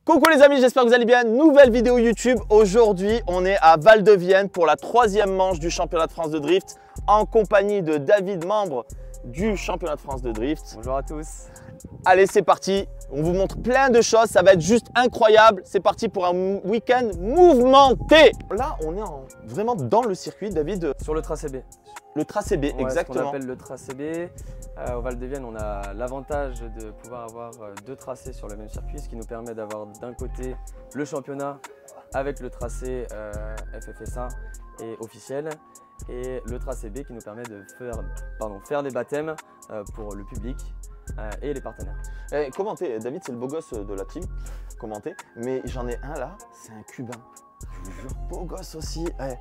Coucou les amis, j'espère que vous allez bien. Nouvelle vidéo YouTube. Aujourd'hui, on est à Val-de-Vienne pour la 3e manche du championnat de France de drift en compagnie de David, membre du championnat de France de drift. Bonjour à tous. Allez, c'est parti. On vous montre plein de choses. Ça va être juste incroyable. C'est parti pour un week-end mouvementé. Là, on est vraiment dans le circuit, David. Sur le tracé B. Le tracé B, Ouais, exactement. Ce qu'on appelle le tracé B. Au Val-de-Vienne, on a l'avantage de pouvoir avoir deux tracés sur le même circuit, ce qui nous permet d'avoir d'un côté le championnat avec le tracé FFS1 et officiel, et le tracé B qui nous permet de faire des baptêmes pour le public et les partenaires. Commentez, David, c'est le beau gosse de la team. Commentez, mais j'en ai un là, c'est un Cubain. Je vous jure, beau gosse aussi. Ouais.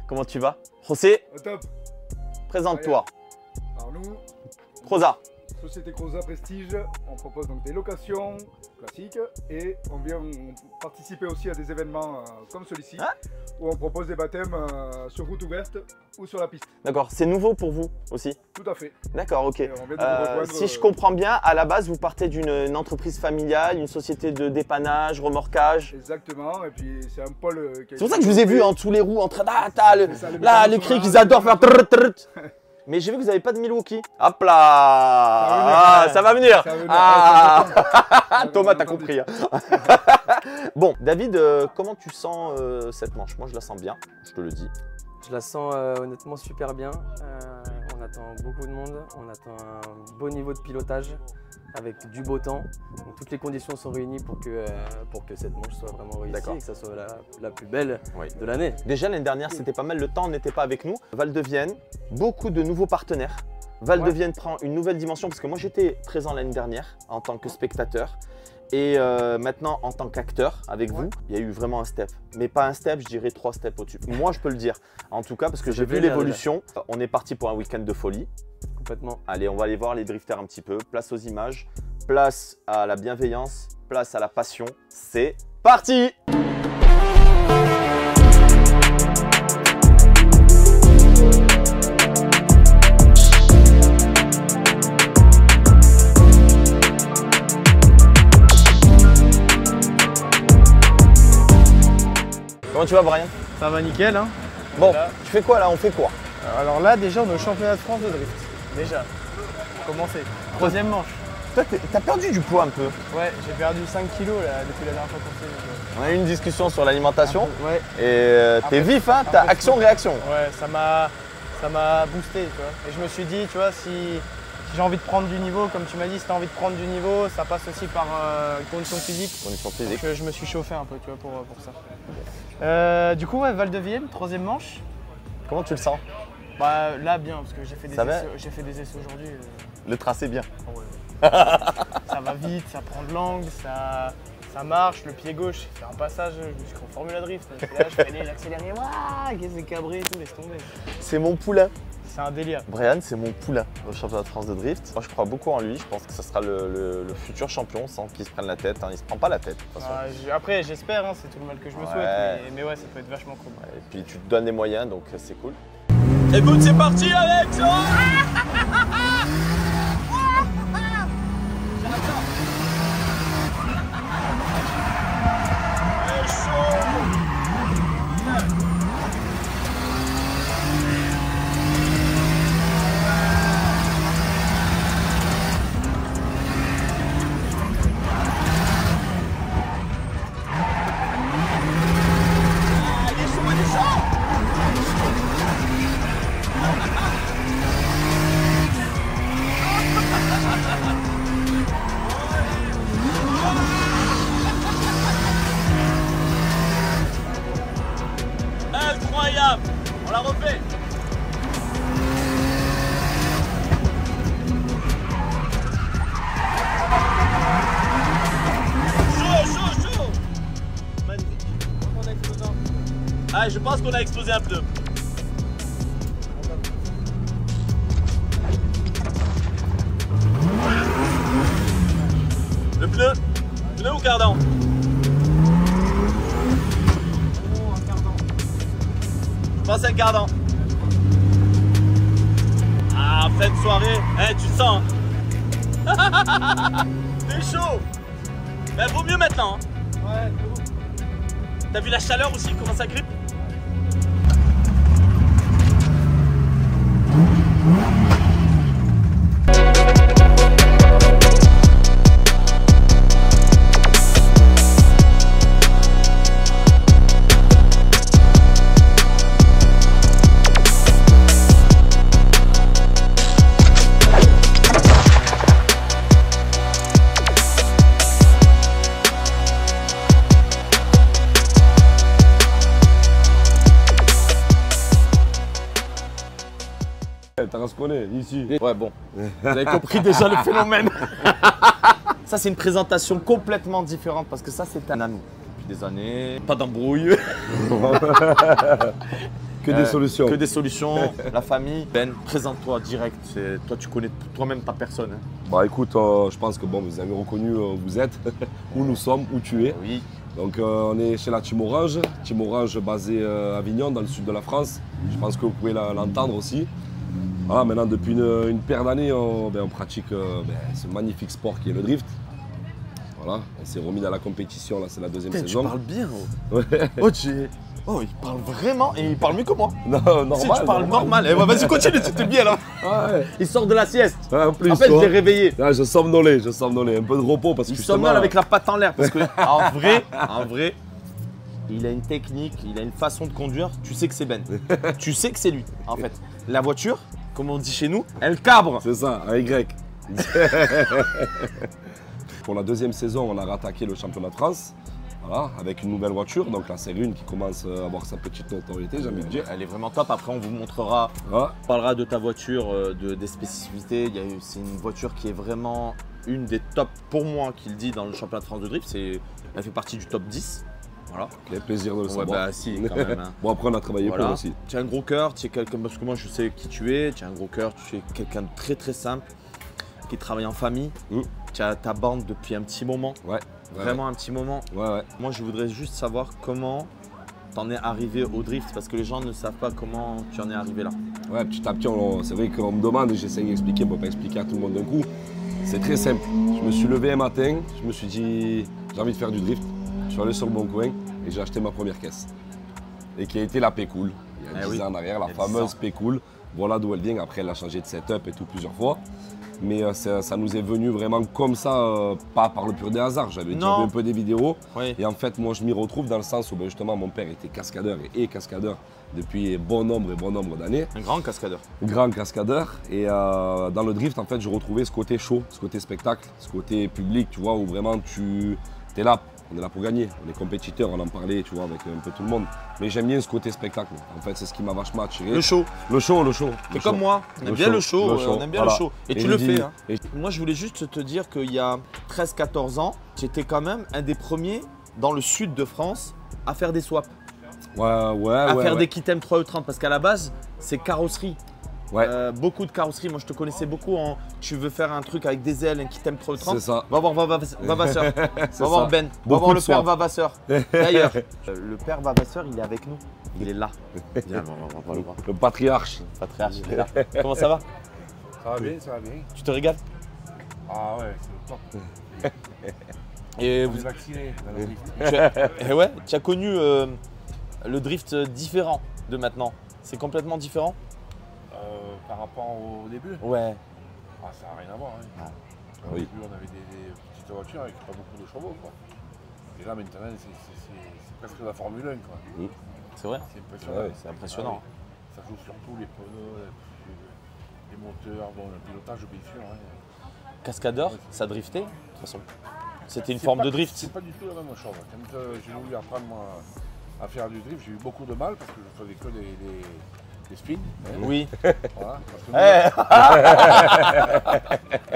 Comment tu vas, José? Au top. Présente-toi. Alors nous, Croza. Société Croza Prestige, on propose donc des locations classiques et on vient participer aussi à des événements comme celui-ci, hein, où on propose des baptêmes sur route ouverte ou sur la piste. D'accord, c'est nouveau pour vous aussi? Tout à fait. D'accord, ok. On vient de vous rejoindre, si je comprends bien, à la base, vous partez d'une entreprise familiale, une société de dépannage, remorquage. Exactement, et puis c'est un pôle qui a... C'est pour ça que je vous ai vu tous les roues en train les cris qu'ils là, adorent faire. Mais j'ai vu que vous n'avez pas de Milwaukee. Hop là, ça va venir. Thomas, t'as compris. Hein. Bon, David, comment tu sens cette manche? Moi, je la sens bien, je te le dis. Je la sens honnêtement super bien. On attend beaucoup de monde, on attend un beau niveau de pilotage avec du beau temps. Donc, toutes les conditions sont réunies pour que cette manche soit vraiment réussie et que ça soit la plus belle de l'année. Déjà l'année dernière, c'était pas mal, le temps n'était pas avec nous. Val-de-Vienne, beaucoup de nouveaux partenaires. Val-de-Vienne prend une nouvelle dimension parce que moi j'étais présent l'année dernière en tant que spectateur. Et maintenant, en tant qu'acteur, avec vous, il y a eu vraiment un step. Mais pas un step, je dirais 3 steps au-dessus. Moi, je peux le dire. En tout cas, parce que j'ai vu l'évolution. On est parti pour un week-end de folie. Complètement. Allez, on va aller voir les drifters un petit peu. Place aux images, place à la bienveillance, place à la passion. C'est parti! Comment tu vas, Brian? Ça va nickel, hein. Bon, tu fais quoi là? On fait quoi? Alors là, déjà, on est au championnat de France de drift. Déjà, commencer. 3e manche. Toi, t'as perdu du poids un peu. Ouais, j'ai perdu 5 kilos là, depuis la dernière fois qu'on s'est. On a eu une discussion sur l'alimentation. Ouais. Et t'es vif, hein. T'as action-réaction. Ouais, ça m'a boosté, tu vois. Et je me suis dit, tu vois, si j'ai envie de prendre du niveau, comme tu m'as dit, si t'as envie de prendre du niveau, ça passe aussi par conditions physiques. Conditions physiques. Donc je me suis chauffé un peu, tu vois, pour ça. Du coup, ouais, Val-de-Vienne, 3e manche. Comment tu le sens? Bah là, bien, parce que j'ai fait des essais aujourd'hui. Le tracé bien. Oh, ouais. Ça va vite, ça prend de l'angle, ça marche, le pied gauche, j'ai fait un passage, je me suis cru en Formula Drift. Là, je freinais, j'accélérais, qu'est-ce que c'est cabré et tout, laisse tomber. C'est mon poulain. C'est un délire. Brian, c'est mon poulain au championnat de France de drift. Moi, je crois beaucoup en lui. Je pense que ce sera le futur champion sans qu'il se prenne la tête. Hein. Il se prend pas la tête. De toute façon. Après, j'espère, hein, c'est tout le mal que je me souhaite. Mais ouais, ça peut être vachement cool. Et puis, tu te donnes les moyens, donc c'est cool. Écoute, c'est parti, Alex. Incroyable. On la refait. Chaud. Magnifique. On a explosé un pneu. Ah, je pense qu'on a explosé un pneu. Le pneu ou cardan? Oh, un cardan. Pense à un cardan. Ah, fin de soirée. Eh, tu le sens. Hein. T'es chaud. Mais vaut mieux maintenant. Hein. Ouais, T'as vu la chaleur aussi, comment ça grippe? Tarasconnais, ici. Ouais, bon. Vous avez compris déjà le phénomène. Ça, c'est une présentation complètement différente parce que ça, c'est un ami. Depuis des années, pas d'embrouille. Que des solutions. Que des solutions. La famille. Ben, présente-toi direct. Toi, tu connais toi-même ta personne. Hein. Bah écoute, je pense que bon, vous avez reconnu où vous êtes, où nous sommes, où tu es. Oui. Donc on est chez la Team Orange. Team Orange basée à Avignon, dans le sud de la France. Je pense que vous pouvez l'entendre aussi. Voilà, maintenant, depuis une paire d'années, on pratique ce magnifique sport qui est le drift. Voilà, on s'est remis dans la compétition, là c'est la deuxième saison. Tu parles bien. Ouais. Oh, il parle vraiment et il parle mieux que moi. Non, normal. Si tu parles normal. Eh, vas-y, continue, c'était bien là. Ouais. Il sort de la sieste. Ouais, en plus, En fait, je l'ai réveillé. Ah, je somnolais. Un peu de repos parce que Il justement, somnole avec la patte en l'air parce que en vrai, il a une technique, il a une façon de conduire. Tu sais que c'est Ben. Tu sais que c'est lui. En fait, la voiture, comme on dit chez nous, elle cabre. C'est ça, un Y. Pour la deuxième saison, on a rattaqué le championnat de France. Voilà, avec une nouvelle voiture, donc la série 1 qui commence à avoir sa petite notoriété, j'ai envie de dire. Elle est vraiment top. Après, on vous montrera, Voilà. on parlera de ta voiture, des spécificités. C'est une voiture qui est vraiment une des tops pour moi, qui le dit dans le championnat de France de drift. Elle fait partie du top 10. Voilà. Quel plaisir de le Ouais, savoir. bah si, quand même. Hein. Bon, après, on a travaillé Voilà. pour aussi. Tu as un gros cœur, tu es quelqu'un, parce que moi je sais qui tu es, tu as un gros cœur, tu es quelqu'un de très très simple, qui travaille en famille. Tu as ta bande depuis un petit moment. Ouais. Vraiment un petit moment. Ouais. Moi, je voudrais juste savoir comment t'en es arrivé au drift, parce que les gens ne savent pas comment tu en es arrivé là. Ouais, petit à petit, c'est vrai qu'on me demande et j'essaye d'expliquer, on ne peut pas expliquer à tout le monde d'un coup. C'est très simple. Je me suis levé un matin, je me suis dit, j'ai envie de faire du drift. Je suis allé sur le Bon Coin et j'ai acheté ma première caisse. Et qui a été la P-Cool, il y a 10 ans en arrière, la fameuse P-Cool. Voilà d'où elle vient. Après, elle a changé de setup et tout plusieurs fois. Mais ça nous est venu vraiment comme ça, pas par le pur des hasards. J'avais déjà vu un peu des vidéos. Oui. Et en fait, moi, je m'y retrouve dans le sens où justement, mon père était cascadeur et est cascadeur depuis bon nombre d'années. Un grand cascadeur. Grand cascadeur. Et dans le drift, en fait, je retrouvais ce côté show, ce côté spectacle, ce côté public, tu vois, où vraiment tu es là. On est là pour gagner, on est compétiteurs, on en parlait, tu vois, avec un peu tout le monde. Mais j'aime bien ce côté spectacle. En fait, c'est ce qui m'a vachement attiré. Le show. Le show. C'est comme moi, on aime bien le show, on aime bien le show. Et tu le fais. Hein. Moi, je voulais juste te dire qu'il y a 13-14 ans, tu étais quand même un des premiers dans le sud de France à faire des swaps. À faire des kits M3E30, parce qu'à la base, c'est carrosserie. Ouais. Beaucoup de carrosserie. Moi, je te connaissais beaucoup en tu veux faire un truc avec des ailes, un kit M3E30. C'est ça. Va voir Vavasseur. Va voir Ben. Va Beaucoup voir de le père swaps. Vavasseur. D'ailleurs, le père Vavasseur, il est avec nous. Il est là. Viens, on va le voir. Le patriarche. Patriarche, il est là. Comment ça va? Ça va bien, ça va bien. Tu te régales? Ah ouais, c'est le top. Et On vous, est vaccinés dans le drift. ouais, tu as connu le drift différent de maintenant. C'est complètement différent? Par rapport au début, Ouais. ah, ça n'a rien à voir. Hein. Au Oui. début, on avait des petites voitures avec pas beaucoup de chevaux. Quoi. Et là, maintenant, c'est presque la Formule 1. Quoi. C'est vrai? C'est impressionnant. Ouais, c'est impressionnant. Ah oui. Ça joue surtout les pneus, les moteurs, bon, le pilotage, bien sûr. Hein. Cascadeur, ça driftait de toute façon. C'était une C'est forme pas- de drift. C'est pas du tout la même chose. Quand j'ai voulu apprendre moi, à faire du drift, j'ai eu beaucoup de mal parce que je faisais que des spins. Hein. Oui. Voilà, Eh,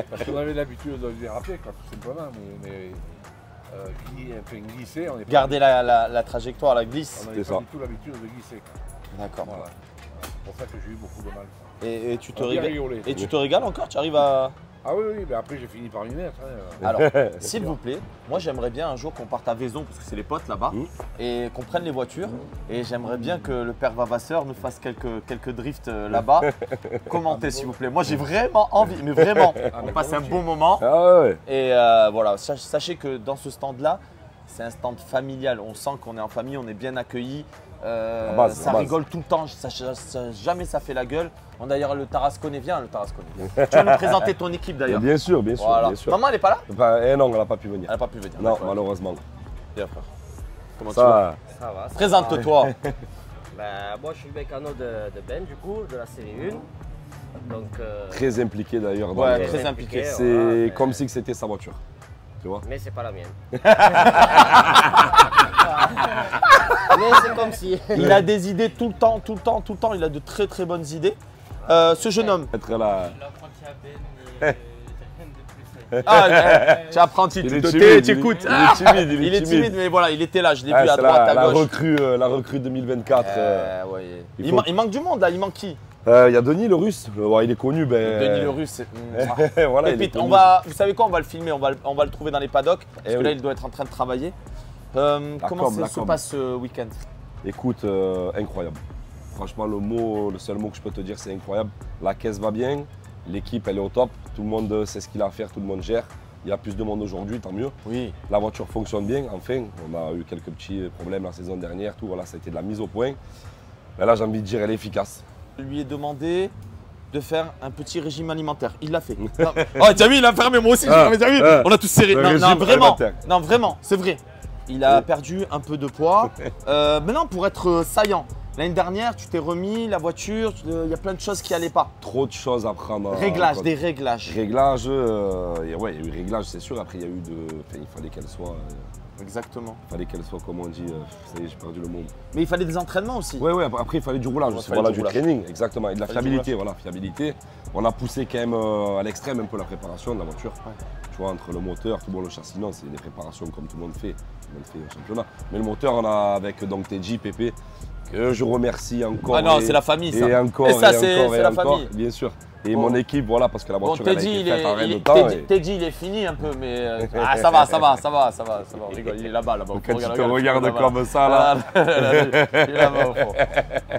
parce qu'on avait l'habitude de les rappeler, quoi, tout simplement. Mais glisser, on n'est pas, Garder la trajectoire, la glisse. on n'avait C'est pas ça. du tout l'habitude de glisser. Quoi. D'accord. Voilà. C'est pour ça que j'ai eu beaucoup de mal. Quoi. Et tu te On a bien régales. rigolé. Et tu te régales encore? Tu arrives à Ah oui, oui, mais après j'ai fini par m'y mettre. Hein. Alors, s'il vous plaît, moi j'aimerais bien un jour qu'on parte à Vaison, parce que c'est les potes là-bas, et qu'on prenne les voitures. Et j'aimerais bien que le père Vavasseur nous fasse quelques drifts là-bas. Commentez s'il vous plaît. Moi j'ai vraiment envie, mais vraiment, on passe un bon moment. Ah ouais. Et voilà, sachez que dans ce stand-là, c'est un stand familial. On sent qu'on est en famille, on est bien accueillis. Ça rigole tout le temps, jamais ça fait la gueule. Bon, d'ailleurs, le Tarasconnais vient, le Tarasconnais. Tu vas nous présenter ton équipe d'ailleurs. Bien sûr, bien sûr, Voilà. bien sûr. Maman, elle n'est pas là? Non, elle n'a pas pu venir. Elle n'a pas pu venir. Non, malheureusement. Bien, frère. Comment tu vas? Ça va. Présente-toi. Moi, je suis le mécano de Ben, du coup, de la série 1. Donc, Très impliqué d'ailleurs. Ouais, très impliqué. C'est voilà, comme si c'était sa voiture. Tu vois? Mais c'est pas la mienne. Mais c'est comme si. Il a des idées tout le temps. Il a de très très bonnes idées. Ce jeune homme. Être là. Tu es apprenti, tu te tais, timide, tu écoutes. Il est timide, mais voilà, il était là, je l'ai vu Ah, à c'est droite, à la gauche. recrue 2024. Ouais. il faut- Il manque du monde là, il manque qui? Il y a Denis le Russe. Ouais, il est connu. Denis le Russe, c'est. Voilà, il est Pépite, connu. vous savez quoi, on va le filmer, on va le trouver dans les paddocks, parce Eh que là oui. il doit être en train de travailler. Comment com, la se com. passe ce week-end? Écoute, incroyable. Franchement, le seul mot que je peux te dire, c'est incroyable. La caisse va bien, l'équipe elle est au top, tout le monde sait ce qu'il a à faire, tout le monde gère. Il y a plus de monde aujourd'hui, tant mieux. Oui. La voiture fonctionne bien, enfin. On a eu quelques petits problèmes la saison dernière, tout. Voilà, ça a été de la mise au point. Mais là, j'ai envie de dire, elle est efficace. Je lui ai demandé de faire un petit régime alimentaire. Il l'a fait. Non. Oh, t'as vu, il a fermé, moi aussi, j'ai fermé, t'as vu? On a tous serré. Le Non, régime vraiment. alimentaire. Non, vraiment, c'est vrai. Il a perdu un peu de poids. Maintenant, pour être saillant, l'année dernière, tu t'es remis, la voiture, il y a plein de choses qui n'allaient pas. Trop de choses à prendre. en Réglages, compte. des réglages. Réglages, ouais, il y a eu réglages, c'est sûr. Après, il y a eu il fallait qu'elle soit. Exactement. Il fallait qu'elle soit, comment on dit, ça y est, j'ai perdu le mot. Mais il fallait des entraînements aussi. Ouais, après il fallait du roulage, Ouais, aussi, fallait voilà, du du roulage. training, exactement, et de la Fallait du fiabilité, voilà, fiabilité. On a poussé quand même à l'extrême un peu la préparation de la voiture. Tu vois, entre le moteur, tout bon, le châssis, non, c'est des préparations comme tout le monde fait au championnat. Mais le moteur, on a avec donc TJ, Pépé, que je remercie encore. Ah non, c'est la famille ça. Et encore, Et ça, et c'est encore, et la encore, famille. bien sûr. Et Bon. mon équipe, voilà, parce que la Bon, voiture, elle a Teddy, été faite en rien de temps. et- Teddy, il est fini un peu, mais ah, ça va, on rigole, il est là-bas, là-bas. Quand tu te regardes comme ça, là. Il est là-bas au fond.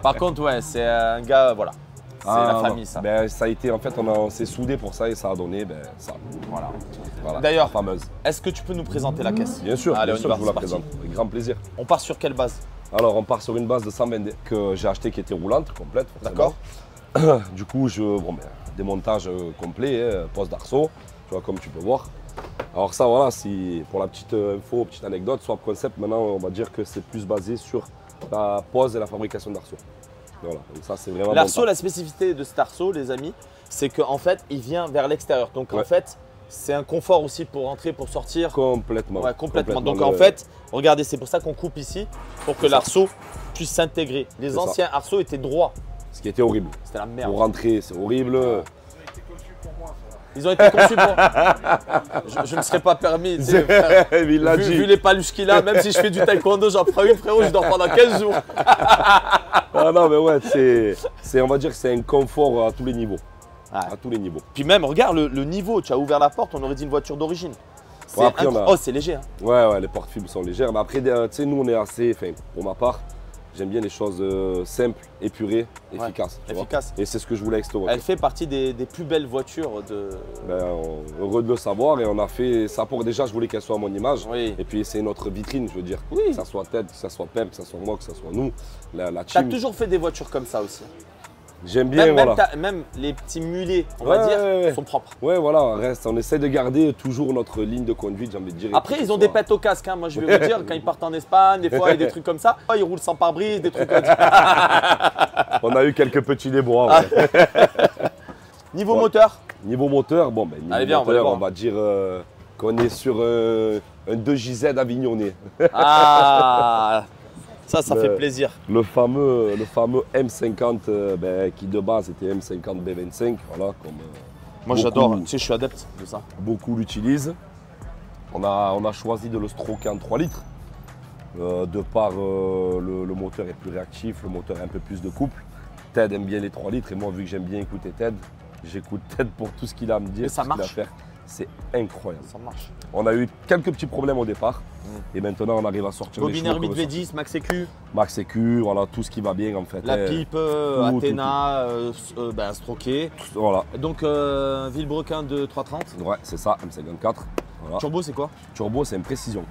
Par contre, ouais, c'est un gars, voilà, c'est la non. famille ça. Ben, ça a été, en fait, on s'est soudés pour ça et ça a donné, ben, ça. Voilà. D'ailleurs, la fameuse. Est-ce que tu peux nous présenter la caisse? Bien sûr, Allez, bien on y sûr, va, je vous c'est la parti. présente. Avec grand plaisir. On part sur quelle base? Alors, on part sur une base de 120 que j'ai acheté qui était roulante, complète. D'accord. forcément. Du coup, démontage complet, poste d'arceau, tu vois, comme tu peux voir. Alors ça, voilà, pour la petite info, petite anecdote, Swap Concept, maintenant, on va dire que c'est plus basé sur la pose et la fabrication d'arceau. Voilà, donc ça, c'est vraiment... L'arceau, bon. la spécificité de cet arceau, les amis, c'est qu'en fait, il vient vers l'extérieur. Donc en Ouais. fait, c'est un confort aussi pour rentrer, pour sortir. Complètement. Ouais, complètement. Donc le- en fait, regardez, c'est pour ça qu'on coupe ici, pour que C'est ça. l'arceau puisse s'intégrer. Les C'est ça. anciens arceaux étaient droits. Ce qui était horrible. C'était la merde. Pour rentrer, c'est horrible. Ils ont été conçus pour. Je ne serais pas permis. Tu sais, frère. Il l'a dit. Vu les paluches qu'il a, même si je fais du taekwondo, j'en prends une, frérot, je dors pendant 15 jours. Ah non, mais ouais, on va dire que c'est un confort à tous les niveaux. Ouais. À tous les niveaux. Puis même, regarde le niveau, tu as ouvert la porte, on aurait dit une voiture d'origine. C'est Ouais, après, on a- Oh, c'est léger. Hein. Ouais, les porte-fibres sont légères. Mais après, tu sais, nous, on est assez, enfin, pour ma part, j'aime bien les choses simples, épurées, Ouais, efficaces. tu vois. efficace. Et c'est ce que je voulais avec cette voiture. Elle fait partie des plus belles voitures de. Heureux de le savoir et on a fait ça pour déjà, je voulais qu'elle soit à mon image. Oui. Et puis c'est notre vitrine, je veux dire. Oui. Que ça soit Ted, que ça soit Pep, que ça soit moi, que ça soit nous, la Tu as team. toujours fait des voitures comme ça aussi. J'aime bien, Même, voilà. même les petits mulets, on Ouais, va dire, ouais, ouais. sont propres. Ouais, voilà, on essaie de garder toujours notre ligne de conduite, j'ai envie de dire. Après, que ils ce ont des soit- pètes au casque. Hein. Moi, je vais vous dire, quand ils partent en Espagne, des fois, il y a des trucs comme ça. Oh, ils roulent sans pare-brise, des trucs comme ça. On a eu quelques petits déboires. ouais. Niveau Ouais. moteur, Niveau moteur, bon, ben, niveau Allez, viens, on va moteur, les on voir. va dire qu'on est sur un 2JZ avignonné. ah, ça fait Le- plaisir. Le fameux M50 qui de base était M50 B25, voilà, comme Moi, beaucoup- j'adore. Tu sais, je suis adepte de ça. beaucoup l'utilisent. On a choisi de le stroker en 3 litres. De par le moteur est plus réactif, le moteur a un peu plus de couple. Ted aime bien les 3 litres et moi vu que j'aime bien écouter Ted, J'écoute Ted pour tout ce qu'il a à me dire, Et ça tout ce qu'il a à marche. faire. C'est incroyable. Ça marche. On a eu quelques petits problèmes au départ et maintenant on arrive à sortir les Bobinaire chevaux qu'on veut 8V10, Max EQ, Max EQ, voilà, tout ce qui va bien en fait. la pipe, tout, Athéna, Stroquet. Voilà, Donc Villebrequin de 330. ouais, c'est ça, M54. Voilà. Turbo, c'est quoi? Turbo, c'est une précision.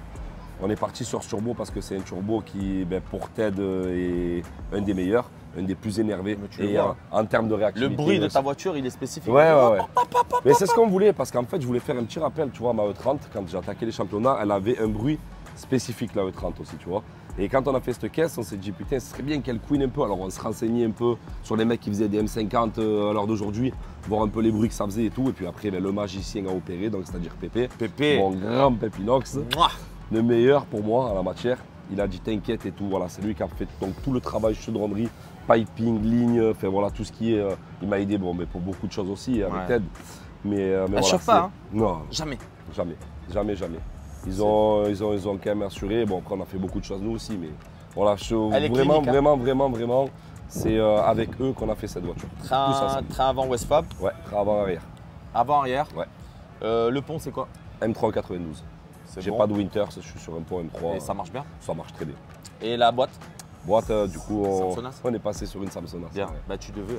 On est parti sur ce turbo parce que c'est un turbo qui, pour Ted, est un des meilleurs, un des plus énervés. Mais tu le Et vois. en termes de Le réactivité. bruit de aussi. ta voiture, il est spécifique. Ouais. Mais c'est ce qu'on voulait parce qu'en fait, je voulais faire un petit rappel. Tu vois, ma E30, quand j'ai attaqué les championnats, elle avait un bruit spécifique, la E30 aussi, tu vois. Et quand on a fait cette caisse, on s'est dit, putain, ce serait bien qu'elle couine un peu. Alors, on se renseignait un peu sur les mecs qui faisaient des M50 à l'heure d'aujourd'hui, voir un peu les bruits que ça faisait et tout. Et puis après, le magicien a opéré, donc c'est-à-dire Pépé. Pépé. Mon grand Pépinox, Mouah. le meilleur pour moi en la matière. Il a dit t'inquiète et tout, voilà, c'est lui qui a fait donc, tout le travail chaudronnerie, piping, ligne, enfin voilà, tout ce qui est. Il m'a aidé bon, mais pour beaucoup de choses aussi avec Ouais. Ted. Mais voilà, chauffe pas, c'est- Non, Jamais. jamais. Ils ont quand même assuré. Bon, après, on a fait beaucoup de choses nous aussi, mais voilà, Elle est vraiment, clinique, hein. vraiment, c'est avec eux qu'on a fait cette voiture. Tous Train, ensemble. train avant Westfab, Ouais, avant arrière. avant arrière. Ouais. Le pont, c'est quoi? M3 92. C'est J'ai bon. pas de Winter, je suis sur un pont M3. Et ça marche bien. Ça marche très bien. Et la boîte? Boîte, du coup, Samsonas. on est passé sur une Samsonas. Bien. Ouais. Bah tu devais.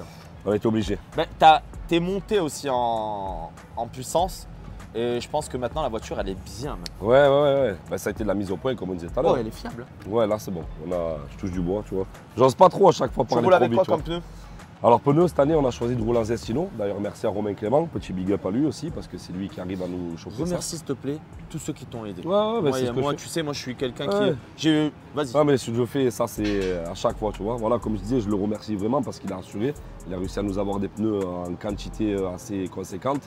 On était obligé. Bah, t'es monté aussi en puissance. Et je pense que maintenant la voiture elle est bien. Maintenant. Ouais. Bah, ça a été de la mise au point, comme on disait tout à l'heure. Oh, elle est fiable. Ouais, là c'est bon. Je touche du bois, tu vois. J'ose pas trop à chaque fois Tu parler roules trop avec vite. quoi tu vois. comme pneu? Alors pneus, cette année, on a choisi de rouler en Zestino. D'ailleurs, merci à Romain Clément. Petit big up à lui aussi, parce que c'est lui qui arrive à nous chauffer ça. Remercie s'il te plaît tous ceux qui t'ont aidé. Ouais, bah, Moi, c'est ce que moi, je tu sais, moi je suis quelqu'un Ouais. qui. J'ai. Vas-y. Ah mais ce que je fais, ça c'est à chaque fois, tu vois. Voilà, comme je disais, je le remercie vraiment parce qu'il a assuré. Il a réussi à nous avoir des pneus en quantité assez conséquente.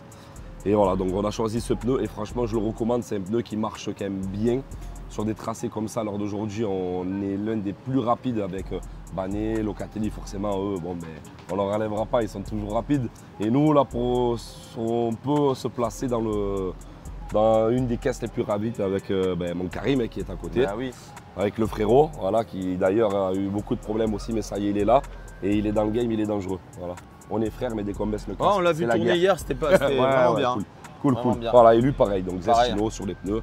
Et voilà, donc on a choisi ce pneu et franchement, je le recommande. C'est un pneu qui marche quand même bien. Sur des tracés comme ça, à l'heure d'aujourd'hui, on est l'un des plus rapides avec Banet, Locatelli, forcément, eux, bon, ben, on ne leur enlèvera pas, ils sont toujours rapides. Et nous, là, on peut se placer dans une des caisses les plus rapides avec mon Karim qui est à côté. Ah oui. Avec le frérot, voilà, qui d'ailleurs a eu beaucoup de problèmes aussi, mais ça y est, il est là. Et il est dans le game, il est dangereux. Voilà. On est frères, mais dès qu'on baisse le casque, Oh, on l'a vu c'est la tourner guerre. hier, c'était vraiment bien. Cool. Vraiment bien. Voilà, et lui pareil, donc Pareil. Zestino sur les pneus.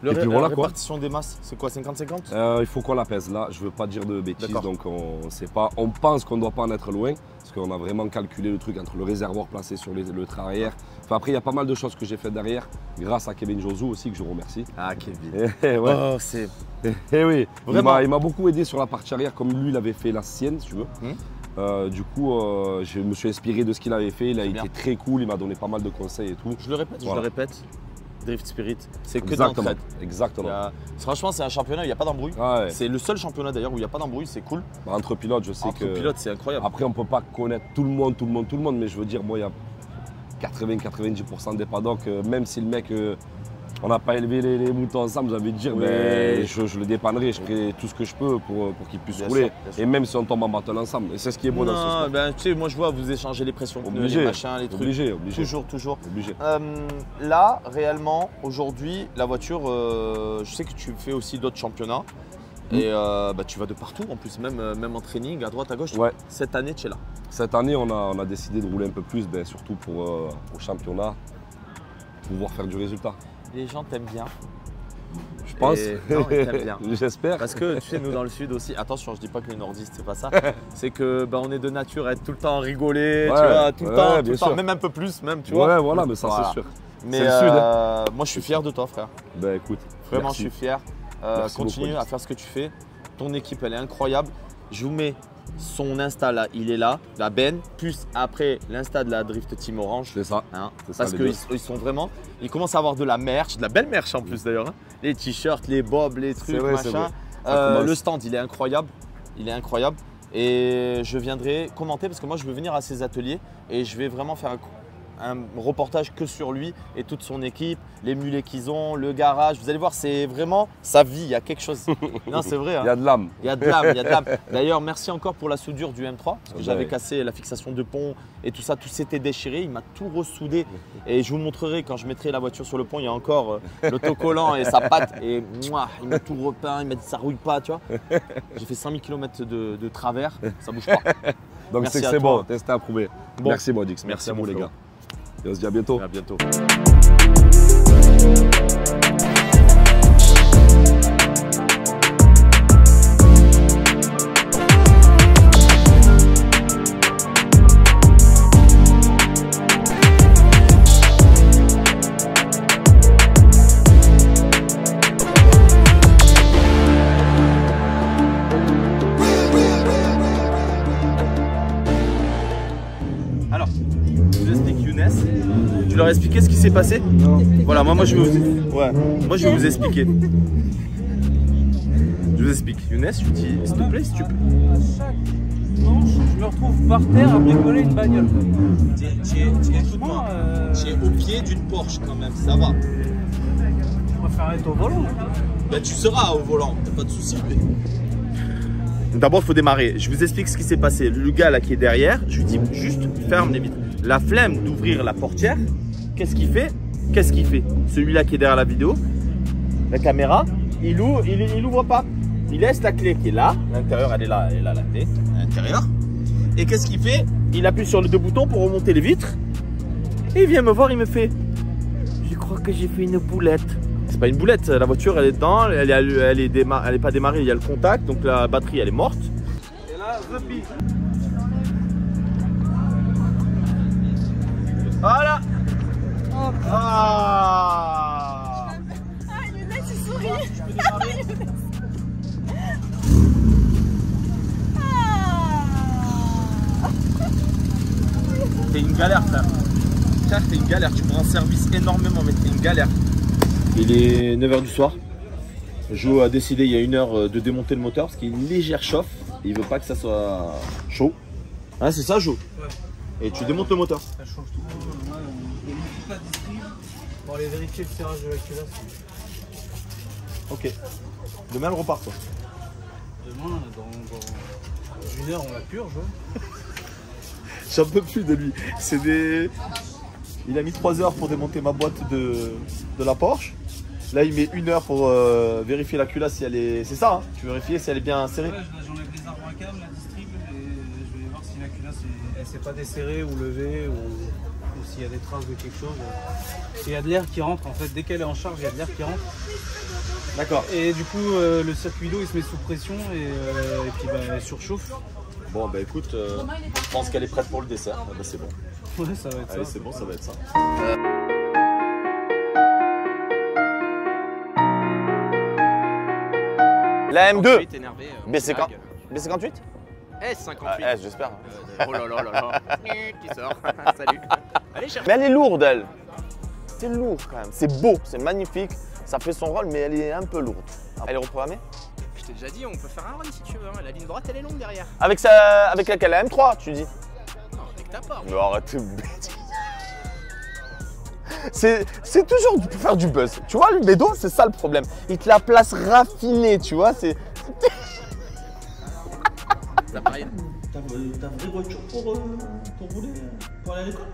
Le Et puis la voilà, quoi. répartition des masses, c'est quoi, 50-50? Il faut qu'on la pèse. Là, je veux pas dire de bêtises, D'accord. donc on ne sait pas. On pense qu'on ne doit pas en être loin, parce qu'on a vraiment calculé le truc entre le réservoir placé sur le train arrière. Enfin, après, il y a pas mal de choses que j'ai fait derrière, grâce à Kevin Josou aussi, que je remercie. Ah, Kevin. Et, ouais. Oh, c'est. Et oui, Vraiment. il m'a beaucoup aidé sur la partie arrière, comme lui, il avait fait la sienne, si tu veux. Du coup, je me suis inspiré de ce qu'il avait fait. Il a C'est été bien. très cool, il m'a donné pas mal de conseils et tout. Je le répète, Voilà. Drift Spirit, c'est que Exactement. d'entraide. Il y Exactement. a- Franchement, c'est un championnat où il n'y a pas d'embrouille. Ouais. C'est le seul championnat d'ailleurs où il n'y a pas d'embrouille, c'est cool. Bah, entre pilotes, je sais Entre que. pilotes, c'est incroyable. Après, on peut pas connaître tout le monde, mais je veux dire, moi, il y a 80-90% des paddocks, même si le mec, on n'a pas élevé les moutons ensemble, j'ai envie de dire, Oui. mais je le dépannerai, je ferai tout ce que je peux pour qu'il puisse Bien rouler. sûr, bien sûr. Et même si on tombe en battle ensemble. Et c'est ce qui est beau dans ce Non, sport. ben, tu sais, moi je vois, vous échangez les pressions pneus, Obligé. les machins, les trucs. Obligé. Toujours. Obligé. Là, réellement, aujourd'hui, la voiture, je sais que tu fais aussi d'autres championnats. Et tu vas de partout, en plus, même en training, à droite, à gauche. Ouais. Cette année, tu es là. Cette année, on a décidé de rouler un peu plus, surtout pour au championnat, pouvoir faire du résultat. Les gens t'aiment bien. Je pense. Non, ils t'aiment bien. J'espère. Parce que tu sais, nous dans le sud aussi, attention, je dis pas que les nordistes c'est pas ça, c'est que on est de nature à être tout le temps rigoler, tu Ouais, vois, tout le temps, bien sûr. même un peu plus, même, tu vois. Ouais, voilà, mais ça Voilà. c'est sûr. Mais C'est le sud, moi je suis fier de toi, frère. Ben écoute, Vraiment, merci. je suis fier. Merci Continue beaucoup, à Alice. faire ce que tu fais. Ton équipe, elle est incroyable. Je vous mets son Insta là, il est là, la Ben, plus après l'Insta de la Drift Team Orange. C'est ça. Hein, C'est ça, parce les qu'ils deux. ils sont vraiment, ils commencent à avoir de la merch, de la belle merch en plus d'ailleurs. Hein. Les t-shirts, les bobs, les trucs, vrai, c'est machin. vrai. Ça commence. Le stand, il est incroyable. Il est incroyable. Et je viendrai commenter parce que moi, je veux venir à ses ateliers et je vais vraiment faire un reportage que sur lui et toute son équipe, les mulets qu'ils ont, le garage. Vous allez voir, c'est vraiment sa vie. Il y a quelque chose. Non, c'est vrai. Hein. Il y a de l'âme. Il y a de l'âme, il y a de l'âme. D'ailleurs, merci encore pour la soudure du M3, parce que Ouais. j'avais cassé la fixation de pont et tout ça, tout s'était déchiré. Il m'a tout ressoudé. Et je vous montrerai quand je mettrai la voiture sur le pont, il y a encore l'autocollant et sa patte. Et mouah, il m'a tout repeint, il m'a dit ça rouille pas, tu vois. J'ai fait 5000 km de travers, ça bouge pas. Donc Merci c'est que à c'est toi. bon, test approuvé. Bon. Merci Bodix, Merci à vous mon les Flo. gars. Et on se dit à bientôt. À bientôt. Alors, je vous explique Younes. Tu leur as expliqué ce qui s'est passé? Non. Voilà, moi je vais vous... Ouais. Moi je vais vous expliquer. Je vous explique. Younes, je te dis, s'il te plaît, si tu peux. Manche, je me retrouve par terre à bricoler une bagnole. Écoute-moi, tu es au pied d'une Porsche quand même, ça va. Je préfère être au volant. Ben, tu seras au volant, t'as pas de soucis. D'abord, il faut démarrer. Je vous explique ce qui s'est passé. Le gars là qui est derrière, je lui dis juste ferme les vitres. La flemme d'ouvrir la portière, qu'est-ce qu'il fait? Qu'est-ce qu'il fait? Celui-là qui est derrière la vidéo, la caméra, il ouvre pas. Il laisse la clé qui est là. L'intérieur, elle est là la clé. À l'intérieur. Et qu'est-ce qu'il fait? Il appuie sur les deux boutons pour remonter les vitres. Et il vient me voir, il me fait: je crois que j'ai fait une boulette. C'est pas une boulette, la voiture elle est dedans, elle est pas démarrée, il y a le contact, donc la batterie elle est morte. Et là, repis. Voilà. Ah, Younes il sourit. C'est une galère frère. Frère, c'est une galère, tu prends un service énormément, mais c'est une galère. Il est 9 h du soir. Jo a décidé il y a 1 heure de démonter le moteur parce qu'il y a une légère chauffe. Et il veut pas que ça soit chaud. Hein, c'est ça, Jo? Ouais. Et tu démontes le moteur. Ça change tout. Il y a toute la distrib pour aller vérifier le serrage de la culasse. Ok. Demain, elle repart quoi. Demain, dans 1 heure, on la purge. Ouais. J'en peux plus de lui. C'est des... Il a mis 3 heures pour démonter ma boîte de la Porsche. Là, il met 1 heure pour vérifier la culasse si elle est... C'est ça, hein? Tu veux vérifier si elle est bien serrée? Ouais, j'enlève les arbres à câble, la distrib, et je vais voir si la culasse elle s'est pas desserrée ou levée, ou s'il y a des traces de quelque chose. Il y a de l'air qui rentre en fait, dès qu'elle est en charge, il y a de l'air qui rentre. D'accord. Et du coup, le circuit d'eau il se met sous pression et puis bah, elle surchauffe. Bon, bah écoute, je pense qu'elle est prête pour le dessert. Ah, bah, c'est bon. Ouais, ça va être Allez, ça. c'est bon, ça va être ça. La M2 BC58 BC58 S58. Ah, S, j'espère. Oh là là là là. Qui sort. Salut. Allez, cherche. Mais elle est lourde, elle. C'est lourd quand même. C'est beau, c'est magnifique. Ça fait son rôle, mais elle est un peu lourde. Elle est reprogrammée? Je t'ai déjà dit, on peut faire un run si tu veux. Hein. La ligne droite, elle est longue derrière. Avec laquelle? La M3, tu dis? Non, avec ta porte. Mais arrête de bêtises. C'est toujours pour faire du buzz. Tu vois, le bédo, c'est ça le problème. Il te la place raffinée, tu vois. C'est. T'as vraie voiture pour rouler, pour aller à l'école?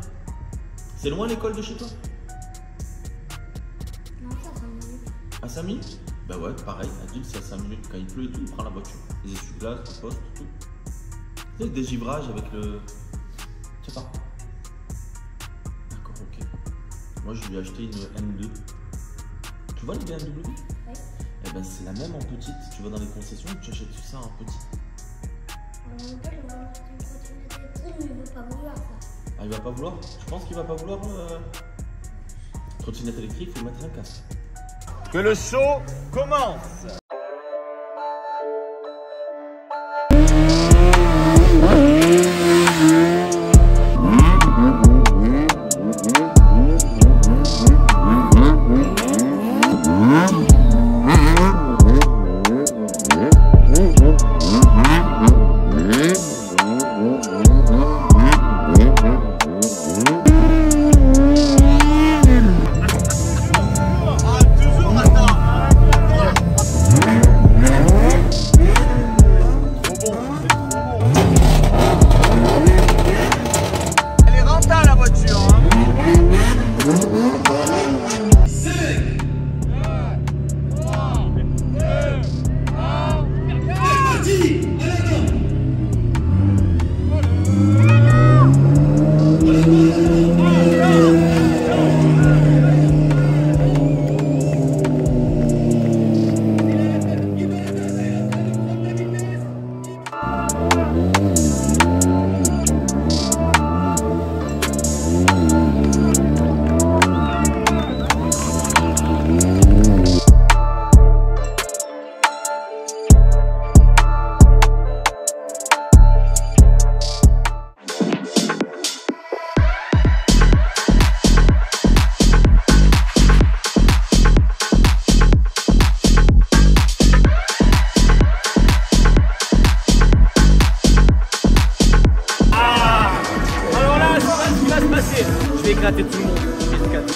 C'est loin l'école de chez toi? Non, ça 5 minutes. À 5 minutes? Bah ouais, pareil, adulte c'est à 5 minutes. Quand il pleut et tout, il prend la voiture. Les essuie-glaces, le poste, tout. Tu sais, le dégivrage avec le... Je sais pas. D'accord, ok. Moi je lui ai acheté une N2. Tu vois les BMW? Oui. Eh ben c'est la même en petite. Tu vas dans les concessions et tu achètes ça en petit. Mon père, il va m'acheter une trottinette électrique, mais il veut pas vouloir ça. Ah, il va pas vouloir? Tu penses qu'il va pas vouloir trottinette électrique, il faut mettre un casque. Que le show commence. éclaté tout le monde. J'ai éclaté.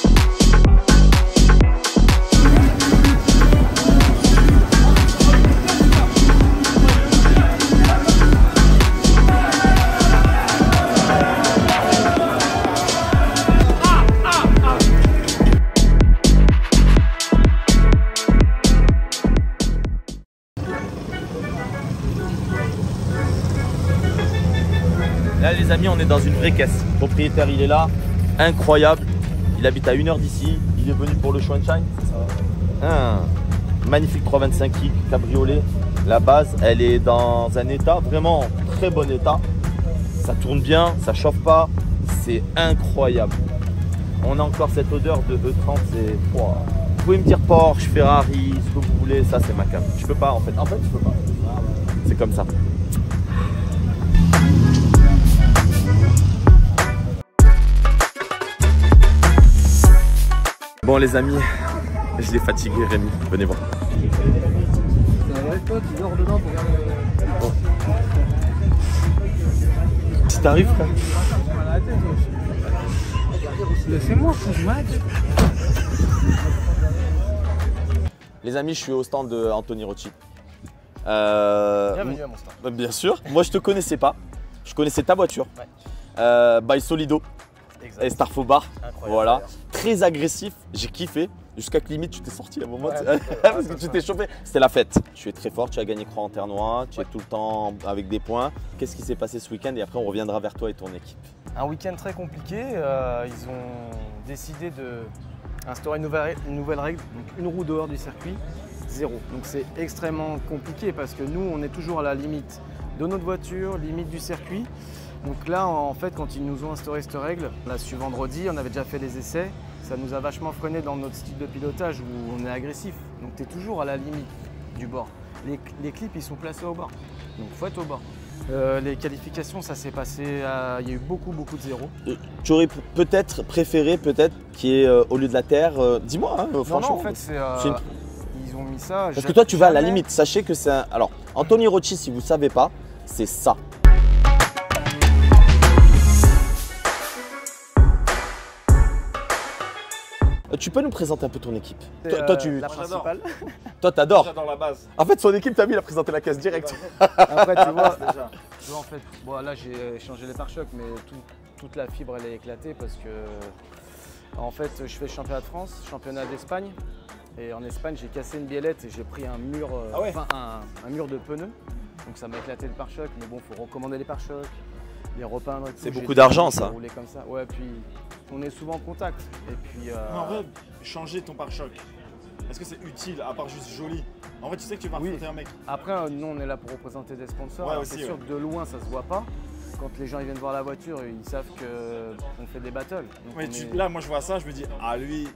Là les amis, on est dans une vraie caisse. Le propriétaire il est là, incroyable. Il habite à 1 heure d'ici. Il est venu pour le show and shine. Un magnifique 325 kick cabriolet. La base, elle est dans un état vraiment très bon état. Ça tourne bien, ça chauffe pas. C'est incroyable. On a encore cette odeur de E30. C'est wow. Vous pouvez me dire Porsche, Ferrari, ce que vous voulez. Ça c'est ma cam. Je peux pas en fait. En fait, je peux pas. C'est comme ça. Bon les amis, je l'ai fatigué Rémi, venez voir. Ça va toi, tu dors dedans pour regarder. Bon. Si t'arrives frère. Laissez-moi pour match. Les amis, je suis au stand de Anthony Rocci. Bienvenue à mon stand. Bien sûr, moi je te connaissais pas, je connaissais ta voiture. Ouais. By Solido. Exact. Et Starfo Bar, Incroyable, voilà, d'ailleurs. très agressif, j'ai kiffé, jusqu'à que limite tu t'es sorti à un moment, parce que tu t'es chauffé, c'était la fête. Tu es très fort, tu as gagné Croix en Ternois, tu es tout le temps avec des points. Qu'est-ce qui s'est passé ce week-end et après on reviendra vers toi et ton équipe. Un week-end très compliqué, ils ont décidé d'instaurer une nouvelle règle, donc une roue dehors du circuit, 0. Donc c'est extrêmement compliqué parce que nous on est toujours à la limite de notre voiture, limite du circuit. Donc là, en fait, quand ils nous ont instauré cette règle, on l'a su vendredi, on avait déjà fait les essais, ça nous a vachement freiné dans notre style de pilotage où on est agressif. Donc tu es toujours à la limite du bord. Les clips, ils sont placés au bord, donc il faut être au bord. Les qualifications, ça s'est passé, il y a eu beaucoup de zéros. Tu aurais peut-être préféré, qu'il y ait au lieu de la terre, dis-moi, hein, franchement. Non, en fait, ils ont mis ça. Parce que toi, tu vas à la limite, sachez que c'est un... Alors, Anthony Rocci, si vous ne savez pas, c'est ça. Tu peux nous présenter un peu ton équipe? Toi, tu... La principale. Toi, t'adores. J'adore la base. En fait, son équipe, t'as vu, il a présenté la caisse directe. Après, tu vois, en fait, bon, là, j'ai changé les pare-chocs, mais toute la fibre, elle est éclatée parce que, en fait, je fais championnat de France, championnat d'Espagne. Et en Espagne, j'ai cassé une biellette et j'ai pris un mur, un mur de pneus. Donc ça m'a éclaté le pare-choc, mais bon, il faut recommander les pare-chocs, les repeindre. C'est beaucoup d'argent, ça. Rouler comme ça. Ouais, puis on est souvent en contact. Et puis. En vrai, changer ton pare-choc, est-ce que c'est utile à part juste joli? En fait, tu sais que tu vas affronter un mec. Après, nous, on est là pour représenter des sponsors. Ouais, c'est sûr que de loin, ça se voit pas. Quand les gens ils viennent voir la voiture, ils savent qu'on fait des battles. Donc Ouais, là, moi, je vois ça, je me dis, ah lui.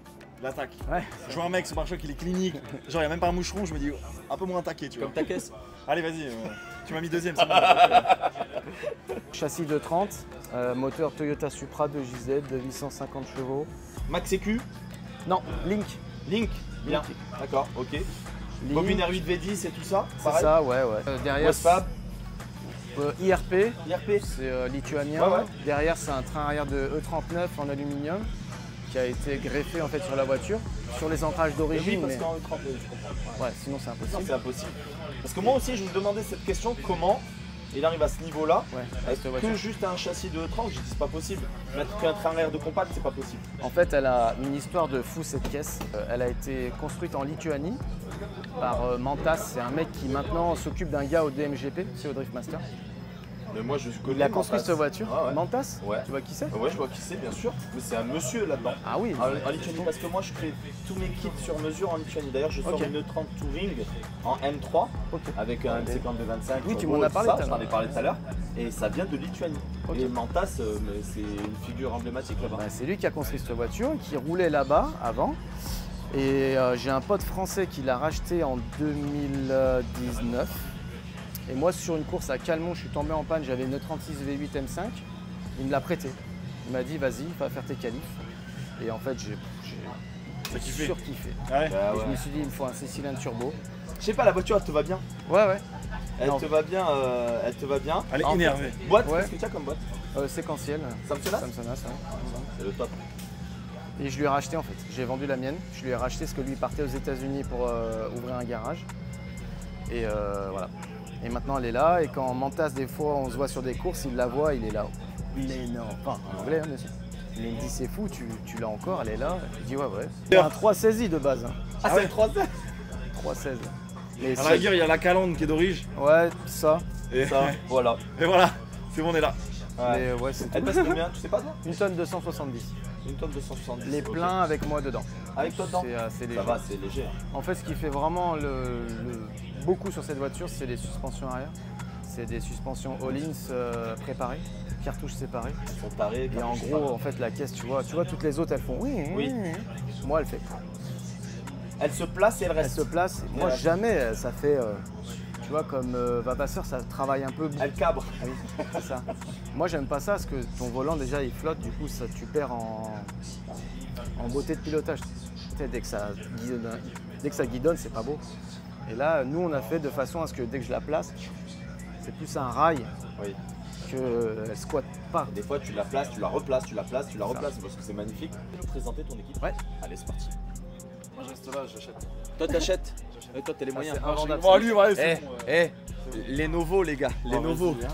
L'attaque. Ouais. Je vois un mec, ce pare-choc il est clinique. Genre, il n'y a même pas un moucheron, je me dis un peu moins attaqué, tu vois. Comme ta caisse. Allez, vas-y, tu m'as mis deuxième. Châssis de 30, moteur Toyota Supra de JZ de 850 chevaux. Max EQ? Non, Link. Link. Bien. D'accord, ok. Bobine R8 V10 et tout ça? C'est ça, ouais. Derrière, Westfab. IRP. IRP. C'est lituanien. Ouais. Derrière, c'est un train arrière de E39 en aluminium qui a été greffé en fait sur la voiture, sur les ancrages d'origine. Oui, parce qu'en E30, je comprends. Ouais, sinon c'est impossible. Non, c'est impossible. Parce que moi aussi, je me demandais cette question, comment il arrive à ce niveau-là, avec que juste un châssis de E30, je dis c'est pas possible. Mettre qu'un train arrière de compact, c'est pas possible. En fait, elle a une histoire de fou cette caisse. Elle a été construite en Lituanie par Mantas. C'est un mec qui maintenant s'occupe d'un gars au DMGP, c'est au Drift Master. Mais moi, je connais. Il a construit Mantas. cette voiture. Ah ouais. Mantas. Ouais. Tu vois qui c'est? Ouais, je vois qui c'est, bien sûr. Mais c'est un monsieur là-dedans. Ah oui. En Lituanie, parce que moi, je fais tous mes kits sur mesure en Lituanie. D'ailleurs, je sors une E30 Touring en M3 avec un MC40 de 25. Oui, tu m'en as parlé. Je t'en ai parlé tout à l'heure. Et ça vient de Lituanie. Et Mantas, c'est une figure emblématique là-bas. Bah, c'est lui qui a construit cette voiture, qui roulait là-bas avant. Et j'ai un pote français qui l'a racheté en 2019. Et moi, sur une course à Calmont, je suis tombé en panne, j'avais une E36 V8 M5. Il me l'a prêté. Il m'a dit, vas-y, va faire tes qualifs. Et en fait, j'ai surkiffé. Ouais. Et je me suis dit, il me faut un 6 cylindres turbo. Je sais pas, la voiture, elle te va bien? Ouais. Elle te va bien, elle te va bien. Elle est énervée. Boîte, Ouais. qu'est-ce que tu as comme boîte? Séquentiel. Samsonite. Samsonite, ouais. C'est le top. Et je lui ai racheté en fait. J'ai vendu la mienne. Je lui ai racheté ce que lui partait aux États-Unis pour ouvrir un garage. Et voilà. Et maintenant elle est là. Et quand Mantas, des fois, on se voit sur des courses, il la voit, il est là. Il est énorme. Enfin, en anglais, hein, bien sûr. Il me dit c'est fou, tu l'as encore, elle est là. Je dis ouais. C'est un 316i de base. Ah, c'est le 316? 316. À la rigueur, il y a la calandre qui est d'origine. Ouais, ça. Et ça, voilà. Et voilà, c'est bon, on est là. Mais ouais, c'est Elle tout. pèse combien? Tu sais pas toi? Une tonne 270. Une tonne 270. Les pleins avec moi dedans. Avec toi dedans? C'est assez léger. Ça va, c'est léger. En fait, ce qui fait vraiment beaucoup sur cette voiture, c'est les suspensions arrière. C'est des suspensions Öhlins préparées, cartouches séparées. Elles sont tarées. Et en gros, en fait, la caisse, tu vois toutes les autres, elles font oui. Moi, elle fait. Elle se place et elle reste. Elle se place. Moi, jamais. Ça fait. Tu vois, comme Vavasseur, ça travaille un peu. Elle cabre. Ah oui, c'est ça. Moi, j'aime pas ça parce que ton volant, déjà, il flotte. Du coup, ça, tu perds en beauté de pilotage. Tu sais, dès que ça guidonne, c'est pas beau. Et là, nous, on a fait de façon à ce que dès que je la place, c'est plus un rail qu'elle squatte pas. Des fois, tu la places, tu la replaces, tu la places, tu la replaces parce que c'est magnifique. Tu peux nous présenter ton équipe? Ouais. Allez, c'est parti. Moi, je reste là, j'achète. Toi, t'achètes? Et toi, t'as les moyens. C'est invendable. Bon, lui, ouais, c'est bon. Les novos, les gars, les novos. Moi,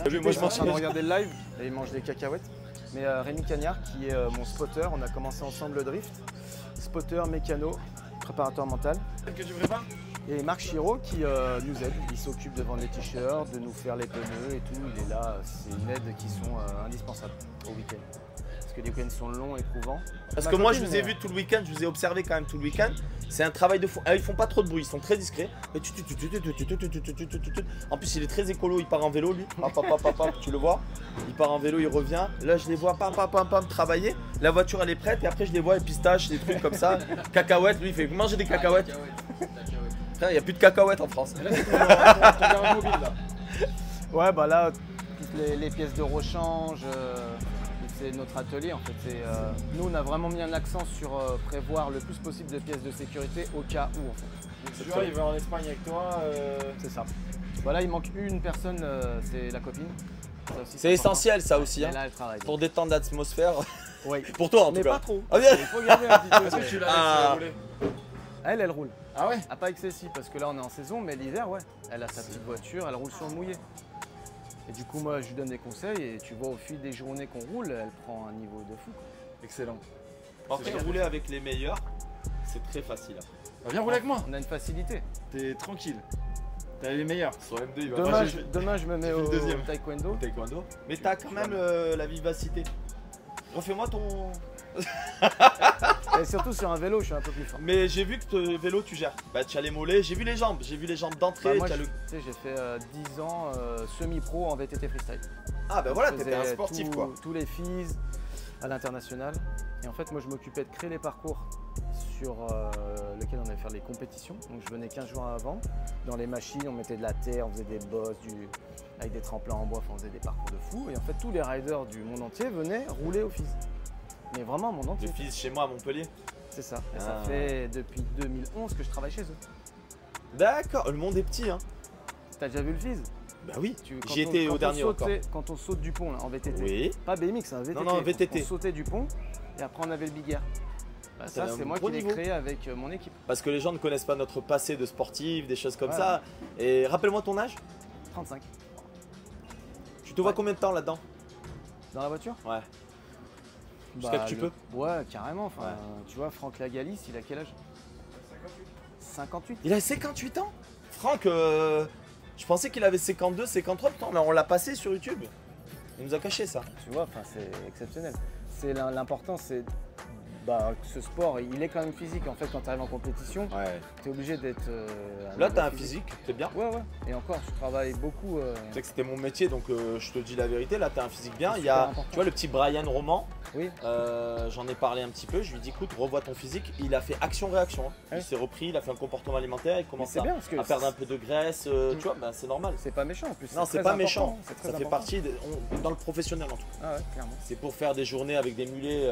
je suis en train de regarder le live et il mange des cacahuètes. Mais Rémi Cagnard, qui est mon spotter, on a commencé ensemble le drift. Spotter, mécano, préparateur mental. Que tu prépares? Et Marc Chiraud qui nous aide. Il s'occupe de vendre les t-shirts, de nous faire les pneus et tout. Il est là. C'est une aide qui sont indispensables au week-end. Parce que les week-ends sont longs, éprouvants. Parce que moi, je vous ai vu tout le week-end, je vous ai observé quand même tout le week-end. C'est un travail de fou. Ils font pas trop de bruit, ils sont très discrets. En plus, il est très écolo, il part en vélo, lui. Tu le vois? Il part en vélo, il revient. Là, je les vois travailler. La voiture, elle est prête. Et après, je les vois, les pistaches, des trucs comme ça. Cacahuètes, lui, il fait manger des cacahuètes. Il n'y a plus de cacahuètes en France. Ouais, bah là, toutes les pièces de rechange. C'est notre atelier en fait. Nous on a vraiment mis un accent sur prévoir le plus possible de pièces de sécurité au cas où en fait. Tu vois, il va en Espagne avec toi. C'est ça. Voilà, il manque une personne, c'est la copine. C'est essentiel ça aussi. Hein. Là, elle travaille. Pour détendre l'atmosphère. Oui. Pour toi en tout cas. Mais pas trop. Ah, bien. Il faut garder un petit peu. Est-ce que tu la laisses rouler? Elle roule. Ah ouais? Ah, pas excessif parce que là on est en saison, mais l'hiver, ouais. Elle a sa petite voiture, elle roule sur le mouillé. Et du coup, moi, je lui donne des conseils et tu vois, au fil des journées qu'on roule, elle prend un niveau de fou. Excellent. En fait, rouler avec les meilleurs, c'est très facile. Viens rouler avec moi. On a une facilité. T'es tranquille. T'as les meilleurs. Sur M2, il va Demain, je me mets au taekwondo. Mais t'as quand même la vivacité. Refais-moi ton... Et surtout sur un vélo, je suis un peu plus fort. Mais j'ai vu que ton vélo, tu gères. Bah, tu as les mollets, j'ai vu les jambes d'entrée. Bah, j'ai fait 10 ans semi-pro en VTT freestyle. Ah bah voilà, t'étais un sportif quoi. Tous les FIS à l'international. Et en fait, moi, je m'occupais de créer les parcours sur lesquels on allait faire les compétitions. Donc, je venais 15 jours avant. Dans les machines, on mettait de la terre, on faisait des bosses, avec des tremplins en bois, on faisait des parcours de fou. Et en fait, tous les riders du monde entier venaient rouler au FIS. Mais vraiment, mon entier. Le FIS chez moi à Montpellier. C'est ça. Et ça fait depuis 2011 que je travaille chez eux. D'accord, le monde est petit hein. T'as déjà vu le FIS? Bah oui, j'y étais au dernier encore. Quand on saute du pont là, en VTT. Oui. Pas BMX, un VTT. Non, VTT. On sautait du pont et après on avait le Big Air. Bah, ça, c'est moi qui l'ai créé avec mon équipe. Parce que les gens ne connaissent pas notre passé de sportif, des choses comme ça. Et rappelle-moi ton âge? 35. Tu te vois combien de temps là-dedans? Dans la voiture? Ouais. Jusqu'à que tu peux? Ouais, carrément. Enfin, tu vois, Franck Lagalis, il a quel âge? 58. Il a 58 ans? Franck, je pensais qu'il avait 52, 53. Putain, on l'a passé sur YouTube. Il nous a caché ça. Tu vois, c'est exceptionnel. L'important, c'est ce sport, il est quand même physique. En fait, quand tu arrives en compétition, tu es obligé d'être. Là, tu as un physique, c'est bien. Ouais. Et encore, je travaille beaucoup. Tu sais que c'était mon métier, donc je te dis la vérité. Là, tu as un physique bien. Il y a, tu vois, le petit Brian Roman. Oui. J'en ai parlé un petit peu. Je lui ai dit, écoute, revois ton physique. Il a fait action-réaction. Hein. Il s'est repris, il a fait un comportement alimentaire. Il commence à perdre un peu de graisse. Tu vois, c'est normal. C'est pas méchant en plus. Non, c'est pas méchant. Ça fait partie dans le professionnel en tout cas. Ah ouais, clairement. C'est pour faire des journées avec des mulets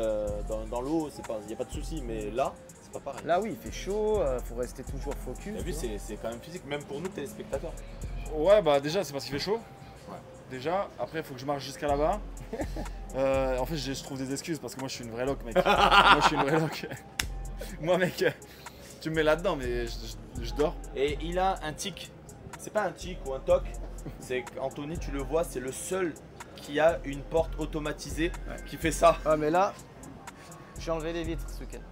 dans l'eau. Il n'y a pas de souci. Mais là, c'est pas pareil. Là, oui, il fait chaud, faut rester toujours focus. T'as vu, c'est quand même physique, même pour nous, téléspectateurs. Ouais, bah déjà, c'est parce qu'il fait chaud. Déjà, après, il faut que je marche jusqu'à là-bas. En fait, je trouve des excuses parce que moi, je suis une vraie loque, mec. Moi, je suis une vraie loque. Moi, mec, tu me mets là-dedans, mais je dors. Et il a un tic. C'est pas un tic ou un toc. C'est qu'Anthony, tu le vois, c'est le seul qui a une porte automatisée qui fait ça. Ah, mais là, j'ai enlevé les vitres ce week-end.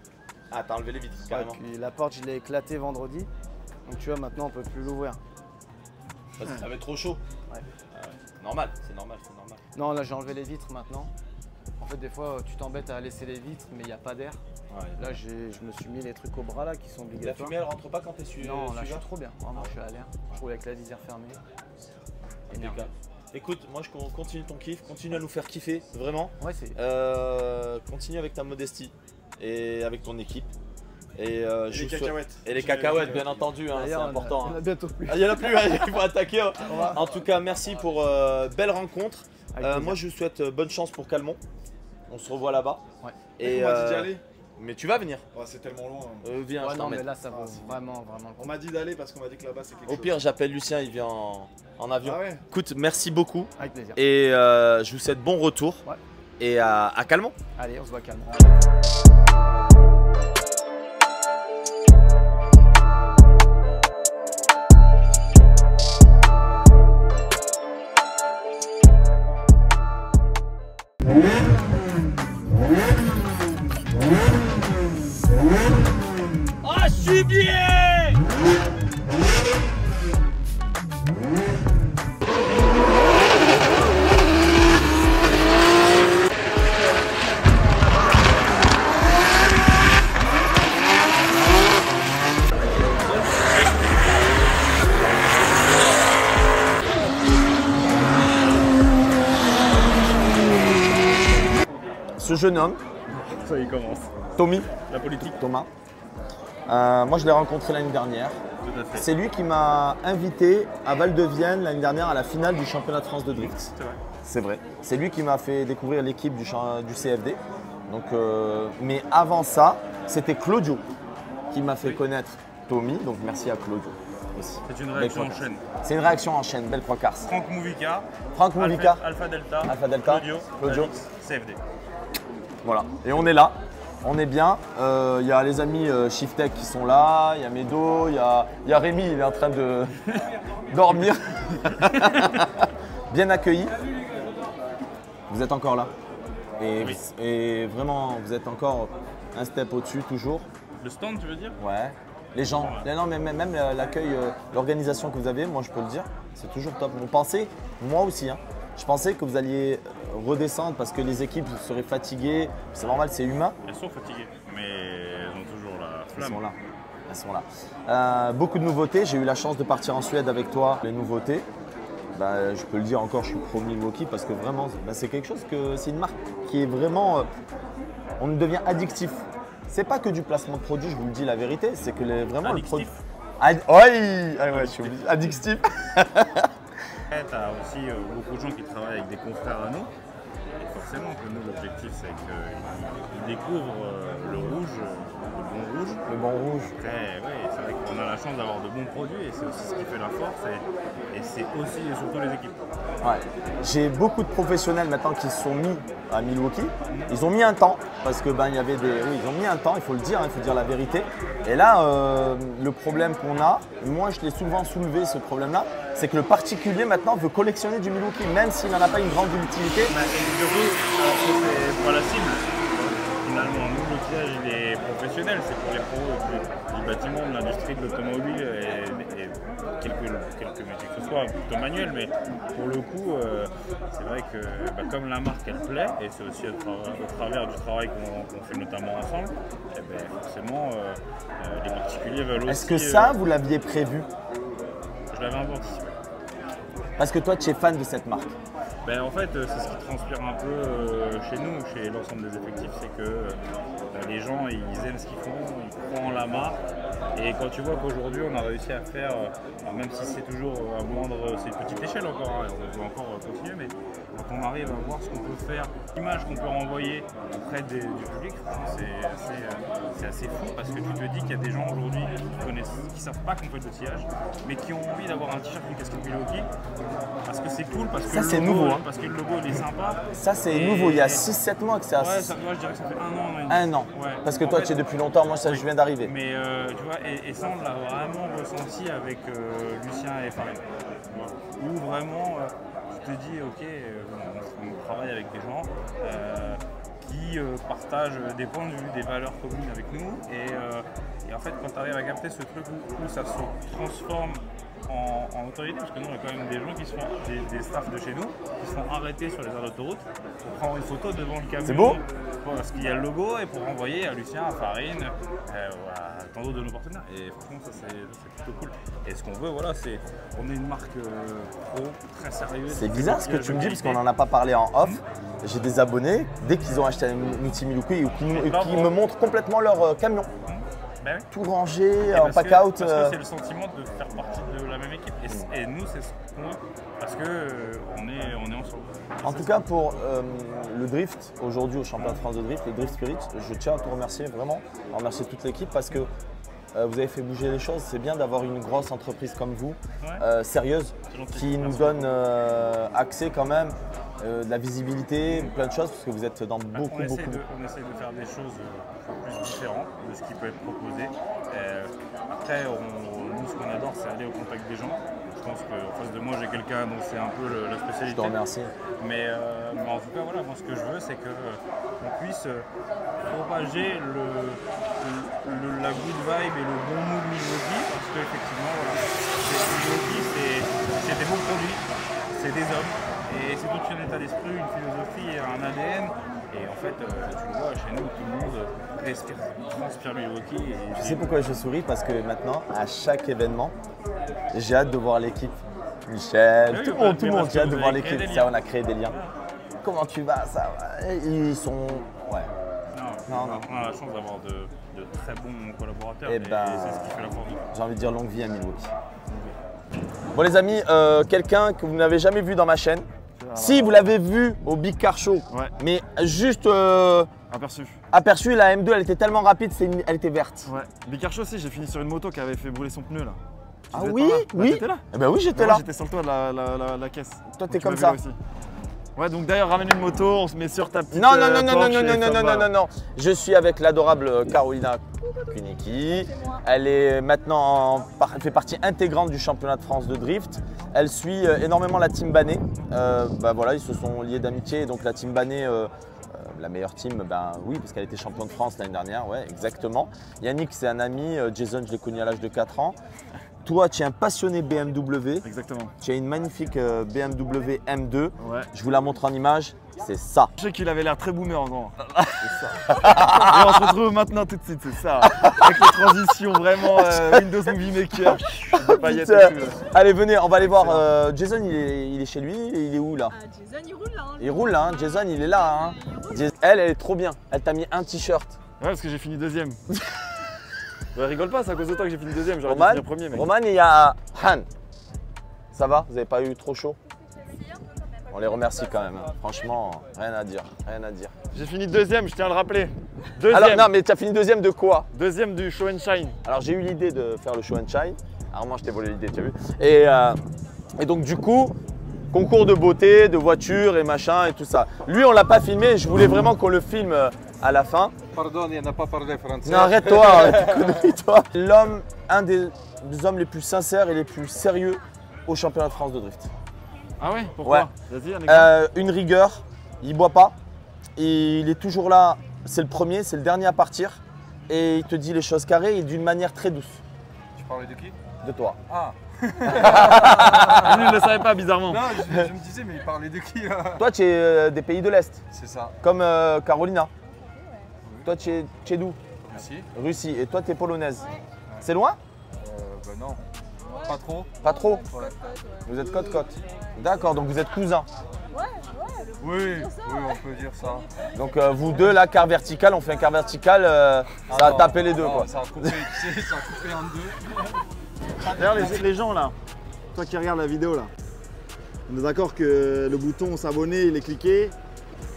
Ah, t'as enlevé les vitres, carrément. Et puis la porte, je l'ai éclatée vendredi. Donc tu vois, maintenant, on peut plus l'ouvrir. Parce que ça va être trop chaud. Ouais. Normal, c'est normal, c'est normal. Non, là, j'ai enlevé les vitres maintenant. En fait, des fois, tu t'embêtes à laisser les vitres, mais il n'y a pas d'air. Ouais, là, je me suis mis les trucs au bras là qui sont obligatoires. La fumée, elle rentre pas quand t'es sur. Non, là, je suis trop bien. Vraiment, je suis à l'air. Je roule avec la visière fermée. Écoute, moi je continue ton kiff, continue à nous faire kiffer, vraiment. Ouais, c'est. Continue avec ta modestie et avec ton équipe. Et les cacahuètes. Et les cacahuètes, bien entendu, hein, c'est important. Il y en a bientôt plus. Il n'y en a plus, il faut attaquer. En tout cas, merci pour belle rencontre. Moi, je vous souhaite bonne chance pour Calmont. On se revoit là-bas. Ouais. Et on m'a dit d'y aller. Mais tu vas venir. Ouais, c'est tellement loin. Viens, je non, t'emmène. mais là, ça vaut vraiment. On m'a dit d'aller parce qu'on m'a dit que là-bas, c'est quelque chose. Au pire, j'appelle Lucien, il vient en avion. Ah ouais. Écoute, merci beaucoup. Avec plaisir. Et je vous souhaite bon retour. Ouais. Et à Calmont. Allez, on se voit à Calmont. Ah, je suis bien! Ce jeune homme, ça y commence. Tommy, La politique. Thomas, moi je l'ai rencontré l'année dernière. Tout à fait. C'est lui qui m'a invité à Val-de-Vienne l'année dernière à la finale du championnat de France de drift. C'est vrai. C'est vrai. C'est lui qui m'a fait découvrir l'équipe du CFD. Donc, mais avant ça, c'était Claudio qui m'a fait connaître Tommy. Donc merci à Claudio aussi. C'est une réaction en chaîne. C'est une réaction en chaîne, belle trois quarts. Franck Mouvika, Alpha Delta, Claudio, CFD. Voilà, et on est là, on est bien. Il y a les amis Shiftech qui sont là, il y a Medo, il y a Rémi, il est en train de dormir. Bien accueilli. Vous êtes encore là. Et vraiment, vous êtes encore un step au-dessus, toujours. Le stand, tu veux dire? Ouais. Les gens, non, mais même l'accueil, l'organisation que vous avez, moi je peux le dire, c'est toujours top. On pensait, moi aussi, hein, je pensais que vous alliez redescendre parce que les équipes seraient fatiguées. C'est normal, c'est humain. Elles sont fatiguées, mais elles ont toujours la flamme. Elles sont là. Beaucoup de nouveautés. J'ai eu la chance de partir en Suède avec toi. Les nouveautés, je peux le dire encore, je suis pro Milwaukee parce que vraiment, c'est quelque chose c'est une marque qui est vraiment, on devient addictif. C'est pas que du placement de produit, je vous le dis la vérité, c'est que vraiment le produit. Ouais, je suis obligé. Addictif. Tu as aussi beaucoup de gens qui travaillent avec des confrères à nous. Et forcément que nous, l'objectif, c'est qu'ils découvrent le rouge, le bon rouge. Le bon rouge. Après, oui, c'est vrai qu'on a la chance d'avoir de bons produits et c'est aussi ce qui fait la force. Et c'est aussi et surtout les équipes. Ouais. J'ai beaucoup de professionnels maintenant qui se sont mis à Milwaukee. Ils ont mis un temps parce que il y avait des. Oui, ils ont mis un temps, il faut le dire, il faut dire la vérité. Et là, le problème qu'on a, moi je l'ai souvent soulevé ce problème-là, c'est que le particulier maintenant veut collectionner du Milwaukee, même s'il n'en a pas une grande utilité. C'est pas la cible. Finalement, nous, l'outillage il est professionnel, c'est pour les pros du bâtiment, de l'industrie, de l'automobile et quelques métiers que ce soit, plutôt manuel, mais pour le coup, c'est vrai que comme la marque elle plaît, et c'est aussi au travers du travail qu'on fait notamment ensemble, forcément les particuliers veulent aussi. Est-ce que ça, vous l'aviez prévu? Je l'avais un peu anticipé. Parce que toi, tu es fan de cette marque. En fait, c'est ce qui transpire un peu chez nous, chez l'ensemble des effectifs, c'est que les gens, ils aiment ce qu'ils font, ils croient en la marque, Et quand tu vois qu'aujourd'hui on a réussi à faire, même si c'est toujours à moindre, c'est une petite échelle encore, hein, on peut encore continuer, mais quand on arrive à voir ce qu'on peut faire, l'image qu'on peut renvoyer auprès du public, c'est assez fou parce que tu te dis qu'il y a des gens aujourd'hui qui savent pas qu'on fait de l'outillage, mais qui ont envie d'avoir un t-shirt, une casquette Milwaukee parce que c'est cool, parce que ça, le logo, nouveau, hein. parce que le logo il est sympa. Ça c'est nouveau, il y a 6-7 mois que c'est Ouais, moi je dirais que ça fait 1 an. Un an. Ouais. Parce que En toi fait, tu es depuis longtemps, moi ça je viens d'arriver. Mais tu vois, et ça on l'a vraiment ressenti avec Lucien et Farine. Où vraiment tu te dis ok, on travaille avec des gens qui partagent des points de vue, des valeurs communes avec nous. Et en fait quand tu arrives à capter ce truc où ça se transforme en autorité, parce que nous on a quand même des gens qui se font, des staffs de chez nous, qui se font arrêter sur les aires d'autoroute pour prendre une photo devant le camion. C'est beau. Parce qu'il y a le logo et pour renvoyer à Lucien, à Farine, à tant d'autres de nos partenaires. Et franchement ça c'est plutôt cool. Et ce qu'on veut, voilà, c'est on est une marque pro, très sérieuse. C'est bizarre ce que tu me dis parce qu'on n'en a pas parlé en off. J'ai des abonnés, dès qu'ils ont acheté un outil Milwaukee ou qui me montrent complètement leur camion. Ben oui. Tout rangé, en pack-out. Parce que c'est le sentiment de faire partie de la même équipe. Et nous, c'est ce qu'on veut. Parce qu'on est ensemble. En tout cas, pour le drift, aujourd'hui au championnat de France de drift, le Drift Spirit, je tiens à te remercier vraiment, à remercier toute l'équipe parce que vous avez fait bouger les choses. C'est bien d'avoir une grosse entreprise comme vous, sérieuse, qui nous donne accès quand même, de la visibilité, plein de choses, parce que vous êtes dans beaucoup. On essaie de faire des choses plus différentes de ce qui peut être proposé. Après, nous, ce qu'on adore, c'est aller au contact des gens. Je pense qu'en face de moi, j'ai quelqu'un dont c'est un peu la spécialité. Je te remercie. Mais en tout cas, voilà, moi, ce que je veux, c'est qu'on puisse propager la good vibe et le bon mood Milwaukee, parce qu'effectivement, voilà, Milwaukee, c'est des beaux produits, c'est des hommes, et c'est tout un état d'esprit, une philosophie, un ADN. Et en fait, tu le vois, chez nous, tout le monde respire, transpire Milwaukee. Tu sais pourquoi je souris? Parce que maintenant, à chaque événement, j'ai hâte de voir l'équipe. Michel, tout le monde, j'ai hâte de voir l'équipe. Ça, on a créé des liens. Comment tu vas? Ça va. Ils sont. Ouais. Non. On a la chance d'avoir de très bons collaborateurs. Et c'est ce qui fait la force. J'ai envie de dire longue vie à Milwaukee. Bon, les amis, quelqu'un que vous n'avez jamais vu dans ma chaîne. Si vous l'avez vu au Big Car Show, mais juste aperçu, la M2 elle était tellement rapide, elle était verte. Ouais. Big Car Show aussi, j'ai fini sur une moto qui avait fait brûler son pneu là. Ah oui, oui. T'étais là? Eh ben oui, j'étais là. J'étais sur le toit de la caisse. Toi t'es comme ça. Aussi. Ouais, donc d'ailleurs ramène une moto, on se met sur ta petite. Non. Je suis avec l'adorable Carolina Kunicki. Elle est maintenant, elle fait partie intégrante du championnat de France de drift. Elle suit énormément la team Banet. Voilà, ils se sont liés d'amitié. Donc la team Banet, la meilleure team, oui, parce qu'elle était championne de France l'année dernière, ouais, exactement. Yannick, c'est un ami. Jason, je l'ai connu à l'âge de 4 ans. Toi, tu es un passionné BMW. Exactement. Tu as une magnifique BMW M2. Ouais. Je vous la montre en image. C'est ça. Je sais qu'il avait l'air très boomer en grand. C'est ça. Et on se retrouve maintenant tout de suite, c'est ça. Avec les transitions vraiment Windows Movie Maker. Des paillettes et tout, allez, venez, on va aller voir. Jason, il est chez lui. Il est où là? Jason, il roule là. Il roule là. Jason, il est là. Hein. Elle est trop bien. Elle t'a mis un t-shirt. Ouais, parce que j'ai fini deuxième. Ouais, rigole pas, c'est à cause de toi que j'ai fini deuxième. J'aurais dû finir premier. Mec. Roman, il y a Han. Ça va? Vous n'avez pas eu trop chaud? On les remercie quand même. Hein. Franchement, rien à dire. J'ai fini deuxième, je tiens à le rappeler. Deuxième. Alors, non, mais tu as fini deuxième de quoi? Deuxième du Show and Shine. Alors, j'ai eu l'idée de faire le Show and Shine. Armand, je t'ai volé l'idée, tu as vu. Et donc, du coup, concours de beauté, de voiture et machin et tout ça. Lui, on l'a pas filmé. Je voulais vraiment qu'on le filme à la fin. Pardon, il n'a pas parlé français. Non, arrête-toi, toi. L'homme, un des hommes les plus sincères et les plus sérieux au championnat de France de drift. Ah ouais? Pourquoi? Ouais. Vas-y, un exemple. Une rigueur, il boit pas. Et il est toujours là, c'est le premier, c'est le dernier à partir. Et il te dit les choses carrées et d'une manière très douce. Tu parlais de qui? De toi. Ah. Lui, il ne le savait pas, bizarrement. Non, je me disais, mais il parlait de qui là? Toi, tu es des pays de l'Est. C'est ça. Comme Carolina. Toi, tu es d'où? Russie. Russie. Et toi, tu es polonaise. Ouais. C'est loin? Non. Ouais. Pas trop. Pas trop? Ouais. Vous êtes côte-côte. D'accord, donc vous êtes cousins. Ouais. Oui, on peut dire ça. Donc vous deux là, quart vertical, on fait un quart vertical, ça a tapé les deux non, quoi. Ça a coupé, tu sais, ça a coupé en deux. D'ailleurs les gens là, toi qui regardes la vidéo là, on est d'accord que le bouton s'abonner il est cliqué.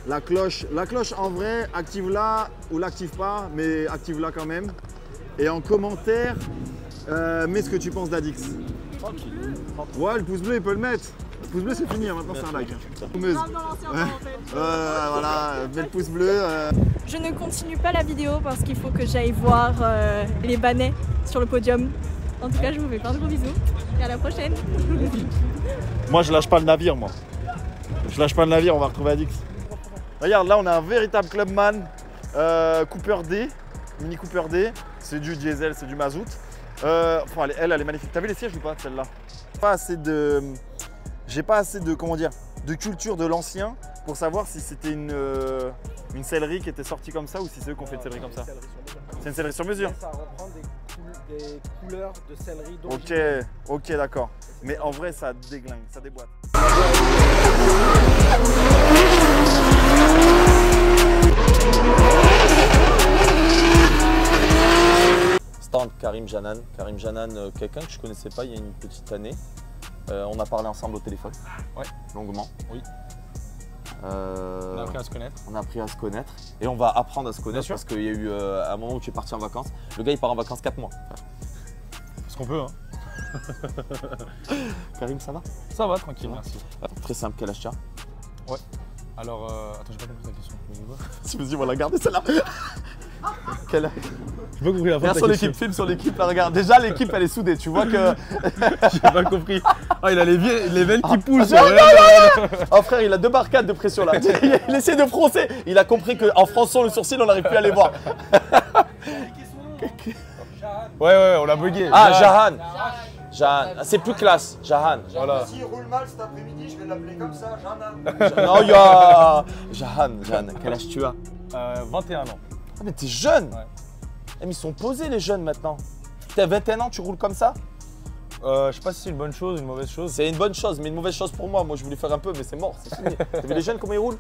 La cloche en vrai, active-la ou l'active pas, mais active-la quand même. Et en commentaire, mets ce que tu penses d'Adix. Tranquille. Ouais, le pouce bleu il peut le mettre. Le pouce bleu c'est fini, maintenant c'est un like. Voilà, mets le pouce bleu. Je ne continue pas la vidéo parce qu'il faut que j'aille voir les Banais sur le podium. En tout cas, je vous fais plein de gros bisous et à la prochaine. Moi je lâche pas le navire moi. Je lâche pas le navire, on va retrouver Adix. Regarde, là on a un véritable clubman Cooper D, Mini Cooper D. C'est du diesel, c'est du mazout. Enfin, elle est magnifique. T'as vu les sièges ou pas celle-là? J'ai pas assez de, comment dire, de culture de l'ancien pour savoir si c'était une sellerie qui était sortie comme ça ou si c'est eux qui ont fait une sellerie comme ça. C'est une sellerie sur mesure. Ça reprend des couleurs de sellerie d'origine. Ok, d'accord. Mais en vrai, ça déglingue, ça déboîte. Stand Karim Janan. Karim Janan, quelqu'un que je connaissais pas il y a une petite année. On a parlé ensemble au téléphone. Ouais. Longuement. Oui. On a appris à se connaître. On a appris à se connaître. Et on va apprendre à se connaître parce qu'il y a eu un moment où tu es parti en vacances. Le gars il part en vacances 4 mois. Parce qu'on peut hein. Karim, ça va? Ça va, tranquille, merci. Très simple, quel âge tu as? Ouais. Alors, attends, j'ai pas compris ta question. Tu me dis, on va la garder celle-là. Quel âge? J'ai pas compris la fin de ta question. L'équipe, filme sur l'équipe, là, regarde. Déjà, l'équipe, elle est soudée, tu vois que. J'ai pas compris. Ah, il a les veines qui poussent. Oh frère, il a 2 barricades de pression là. Il essaie de froncer. Il a compris qu'en fronçant le sourcil, on n'arrive plus à les voir. Ouais, on l'a bugué. Ah, Jahan. Jahan, c'est plus classe, Jahan. Voilà. S'il roule mal cet après-midi, je vais l'appeler comme ça, Jahan. Non, ya Jahan, quel âge tu as? 21 ans. Ah, mais t'es jeune. Ouais. Mais ils sont posés les jeunes maintenant. T'as 21 ans, tu roules comme ça? Je sais pas si c'est une bonne chose ou une mauvaise chose. C'est une bonne chose, mais une mauvaise chose pour moi. Moi, je voulais faire un peu, mais c'est mort, c'est fini. T'as vu les jeunes comment ils roulent?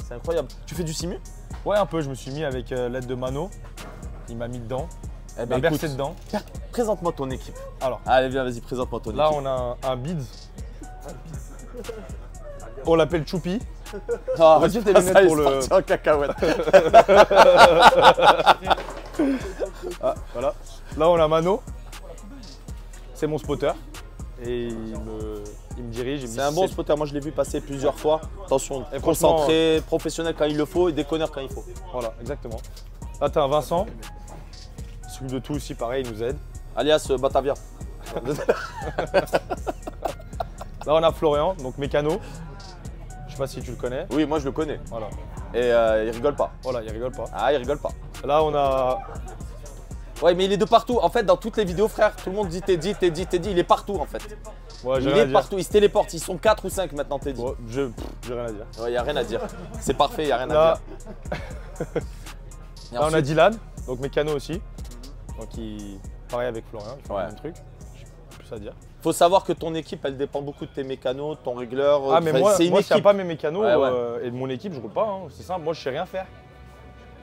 C'est incroyable. Tu fais du simu? Ouais, un peu. Je me suis mis avec l'aide de Mano. Il m'a mis dedans. Eh ben, bercé dedans. Présente-moi ton équipe. Alors. Allez, viens, vas-y, présente-moi ton équipe. Là, on a un bid. On l'appelle Choupi. Ah, vas-y, tes lunettes pour le. En cacahuète. Ah, voilà. Là, on a Mano. C'est mon spotter. Et il me dirige. C'est un bon spotter. Moi, je l'ai vu passer plusieurs fois. Attention, concentré, professionnel quand il le faut et déconneur quand il faut. Voilà, exactement. Là, tu as un Vincent. Il s'occupe de tout aussi, pareil, il nous aide. Alias Batavia. Là, on a Florian, donc mécano. Je sais pas si tu le connais. Oui, moi je le connais. Voilà. Et il rigole pas. Voilà, il rigole pas. Ah, il rigole pas. Là, on a. Ouais, mais il est de partout. En fait, dans toutes les vidéos, frère, tout le monde dit Teddy, il est partout en fait. Ouais, il est partout, il se téléporte. Ils sont 4 ou 5 maintenant, Teddy. Ouais, j'ai rien à dire. Ouais, y a rien à dire. C'est parfait, y a rien à dire. Là, on a Dylan, donc mécano aussi. Donc, pareil avec Florian, il fait le même truc. J'ai plus à dire. Faut savoir que ton équipe, elle dépend beaucoup de tes mécanos, de ton régleur. Ah, mais moi, s'il n'y a pas mes mécanos ouais. Et de mon équipe, je roule pas. Hein. C'est simple, moi, je sais rien faire.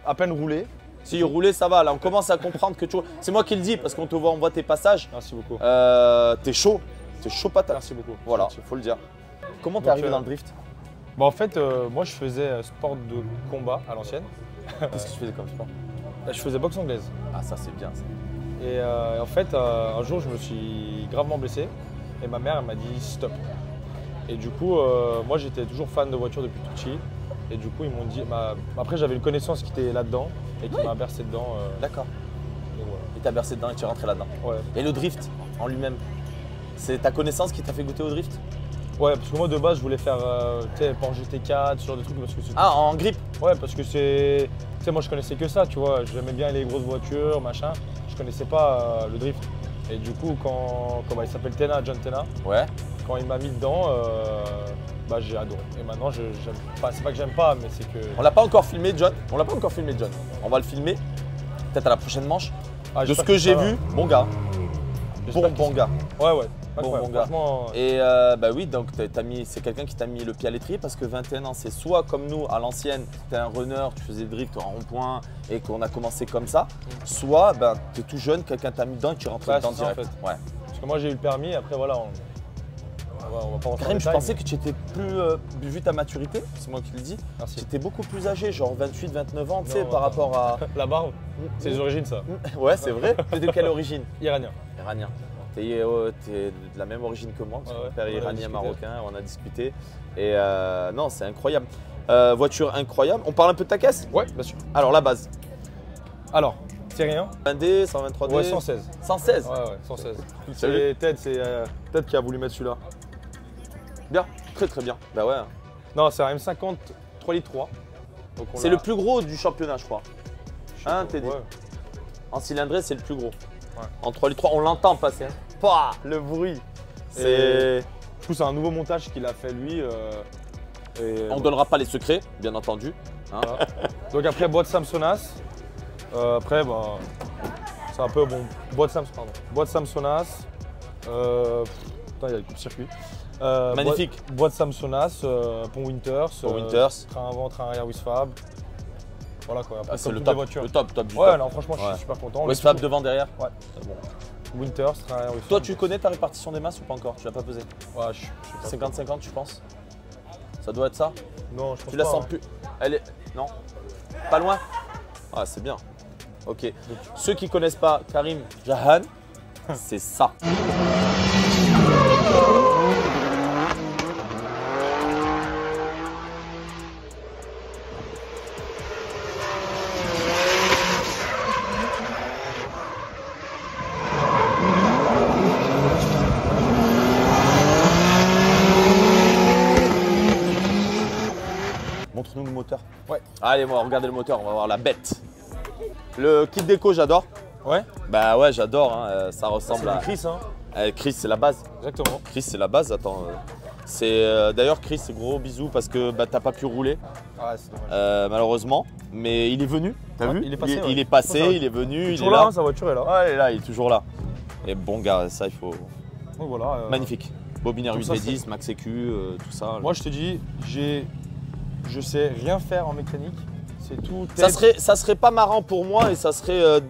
À peine rouler. Si rouler, ça va. Là, on commence à comprendre que tu roules. C'est moi qui le dis parce qu'on te voit, on voit tes passages. Merci beaucoup. T'es chaud. T'es chaud patate. Merci beaucoup. Voilà, il faut le dire. Comment t'es arrivé dans le drift? Bah, en fait, moi, je faisais sport de combat à l'ancienne. Qu'est-ce que tu faisais comme sport? Je faisais boxe anglaise. Ah, ça, c'est bien ça. Et en fait, un jour, je me suis gravement blessé et ma mère elle m'a dit stop. Et du coup, moi j'étais toujours fan de voitures depuis tout petit. Et du coup, ils m'ont dit. Après, j'avais une connaissance qui était là-dedans et qui m'a bercé dedans. D'accord. Et voilà. Et t'as bercé dedans et tu es rentré là-dedans. Ouais. Et le drift en lui-même, c'est ta connaissance qui t'a fait goûter au drift? Ouais, parce que moi de base, je voulais faire Porsche GT4, ce genre de trucs. Parce que en grip? Ouais, parce que c'est. Tu sais, moi je connaissais que ça, tu vois. J'aimais bien les grosses voitures, machin. Je connaissais pas le drift. Et du coup, quand il s'appelle John Tena, ouais. Quand il m'a mis dedans, j'ai adoré. Et maintenant, j'aime pas. C'est pas que j'aime pas, mais c'est que. On l'a pas encore filmé, John. On l'a pas encore filmé, John. On va le filmer. Peut-être à la prochaine manche. De ce que j'ai vu, bon gars. Bon gars. Ouais. Bon gars. Et bah oui, donc c'est quelqu'un qui t'a mis le pied à l'étrier parce que 21 ans, c'est soit comme nous à l'ancienne, tu es un runner, tu faisais drift en rond-point et qu'on a commencé comme ça, soit ben, tu es tout jeune, quelqu'un t'a mis dedans et tu rentres dedans direct. En fait. Ouais. Parce que moi j'ai eu le permis, après voilà, on va pas rentrer Karim, je pensais mais... que tu étais plus, vu ta maturité, c'est moi qui le dis, tu étais beaucoup plus âgé, genre 28, 29 ans, tu sais, par rapport à… La barbe, c'est les origines ça. Ouais, c'est vrai. Tu es de quelle origine? Iranien. Iranien. Tu es de la même origine que moi, parce que mon père est iranien, marocain, on a discuté. Et non, c'est incroyable. Voiture incroyable. On parle un peu de ta caisse? Ouais, bien sûr. Alors, la base. Alors, c'est rien. 1D, 123D. Ouais, 116. 116? Ouais, 116. C'est Ted qui a voulu mettre celui-là. Bien, très bien. Bah ouais. Non, c'est un M50 3 litres 3. C'est le plus gros du championnat, je crois. Hein, Teddy? Ouais. En cylindrée, c'est le plus gros. Ouais. En 3 litres 3, on l'entend passer. Hein. Pouah, le bruit. Du coup, c'est un nouveau montage qu'il a fait lui. On ne donnera pas les secrets, bien entendu. Hein. Voilà. Donc après, boîte Samsonas. Après, bah, c'est un peu bon. Boîte Samsonas. Putain, il y a le coup de circuit. Magnifique. Boîte Samsonas, pont Winters. Train avant, train arrière Wisfab. Voilà quoi. C'est le top du ouais, top. Non, franchement, je suis super content. Wisfab devant, derrière. Ouais. Bon. Winters, train arrière Wisfab. Toi, tu connais ta répartition des masses ou pas encore? Tu l'as pas pesé? Ouais, je sais pas. 50-50, tu penses? Ça doit être ça? Non, je pense pas. Tu la sens plus? Elle est… Non? Pas loin? Ah, c'est bien. Ok. Ceux qui connaissent pas Karim Jahan, c'est ça. Montre-nous le moteur. Ouais. Allez, on va regarder le moteur, on va voir la bête. Le kit déco, j'adore. Ouais. Bah ouais, j'adore. Hein. Ça ressemble à… Chris, hein. Chris, c'est la base. Exactement. Chris, c'est la base. Attends. D'ailleurs, Chris, gros bisous parce que bah, t'as pas pu rouler. Ouais, c'est dommage. Malheureusement. Mais il est venu. T'as vu? Il est passé. Il est passé, il est venu. Il est là. Hein, sa voiture est là. Ouais, il est là, il est toujours là. Et bon, gars, ça, il faut. Donc voilà. Magnifique. Bobinaire 8V10, Max EQ, tout ça. Moi, je te dis, je sais rien faire en mécanique. C'est tout. Ça serait pas marrant pour moi et ça serait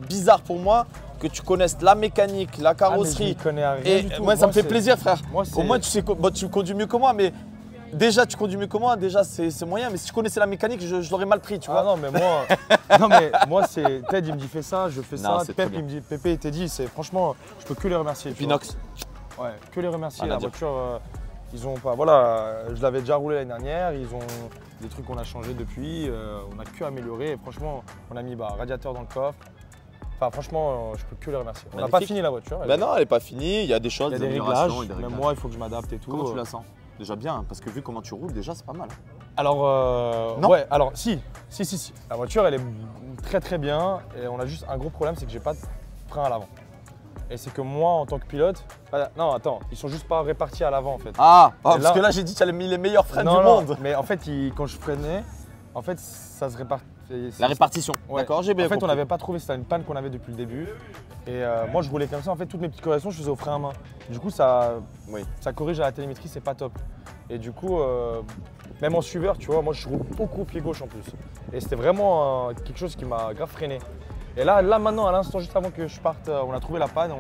bizarre pour moi que tu connaisses la mécanique, la carrosserie. Je connais rien et du tout. moi, ça me fait plaisir, frère. Au moins, tu sais, tu conduis mieux que moi, mais déjà, tu conduis mieux que moi. Déjà, c'est moyen. Mais si tu connaissais la mécanique, je l'aurais mal pris, tu vois. Non, mais moi, c'est Ted, il me dit fais ça, je fais ça. Pep, il me dit Pépé, Teddy, c'est franchement, je peux que les remercier. Pinox. Ouais, que les remercier. La voiture. Ils ont pas, voilà, je l'avais déjà roulé l'année dernière, ils ont des trucs qu'on a changé depuis, on a que amélioré et franchement on a mis radiateur dans le coffre. Enfin franchement je peux que les remercier. On n'a pas fini la voiture. Ben non, elle n'est pas finie, il y a des choses, il y a des réglages, même moi il faut que je m'adapte et tout. Comment tu la sens? Déjà bien, hein, parce que vu comment tu roules déjà c'est pas mal. Alors ouais, alors si. La voiture elle est très bien et on a juste un gros problème, c'est que j'ai pas de frein à l'avant. Et c'est que moi, en tant que pilote… non, attends, ils sont juste pas répartis à l'avant en fait. Parce que là, j'ai dit que tu avais mis les meilleurs freins du monde. Mais en fait, quand je freinais, en fait, ça se répartit. La répartition, ouais. D'accord, j'ai bien compris. En fait, on n'avait pas trouvé, c'était une panne qu'on avait depuis le début. Et moi, je roulais comme ça, en fait, toutes mes petites corrections, je faisais au frein à main. Du coup, ça corrige à la télémétrie, c'est pas top. Et du coup, même en suiveur, tu vois, moi, je roule beaucoup au pied gauche en plus. Et c'était vraiment quelque chose qui m'a grave freiné. Et là maintenant, à l'instant, juste avant que je parte, on a trouvé la panne.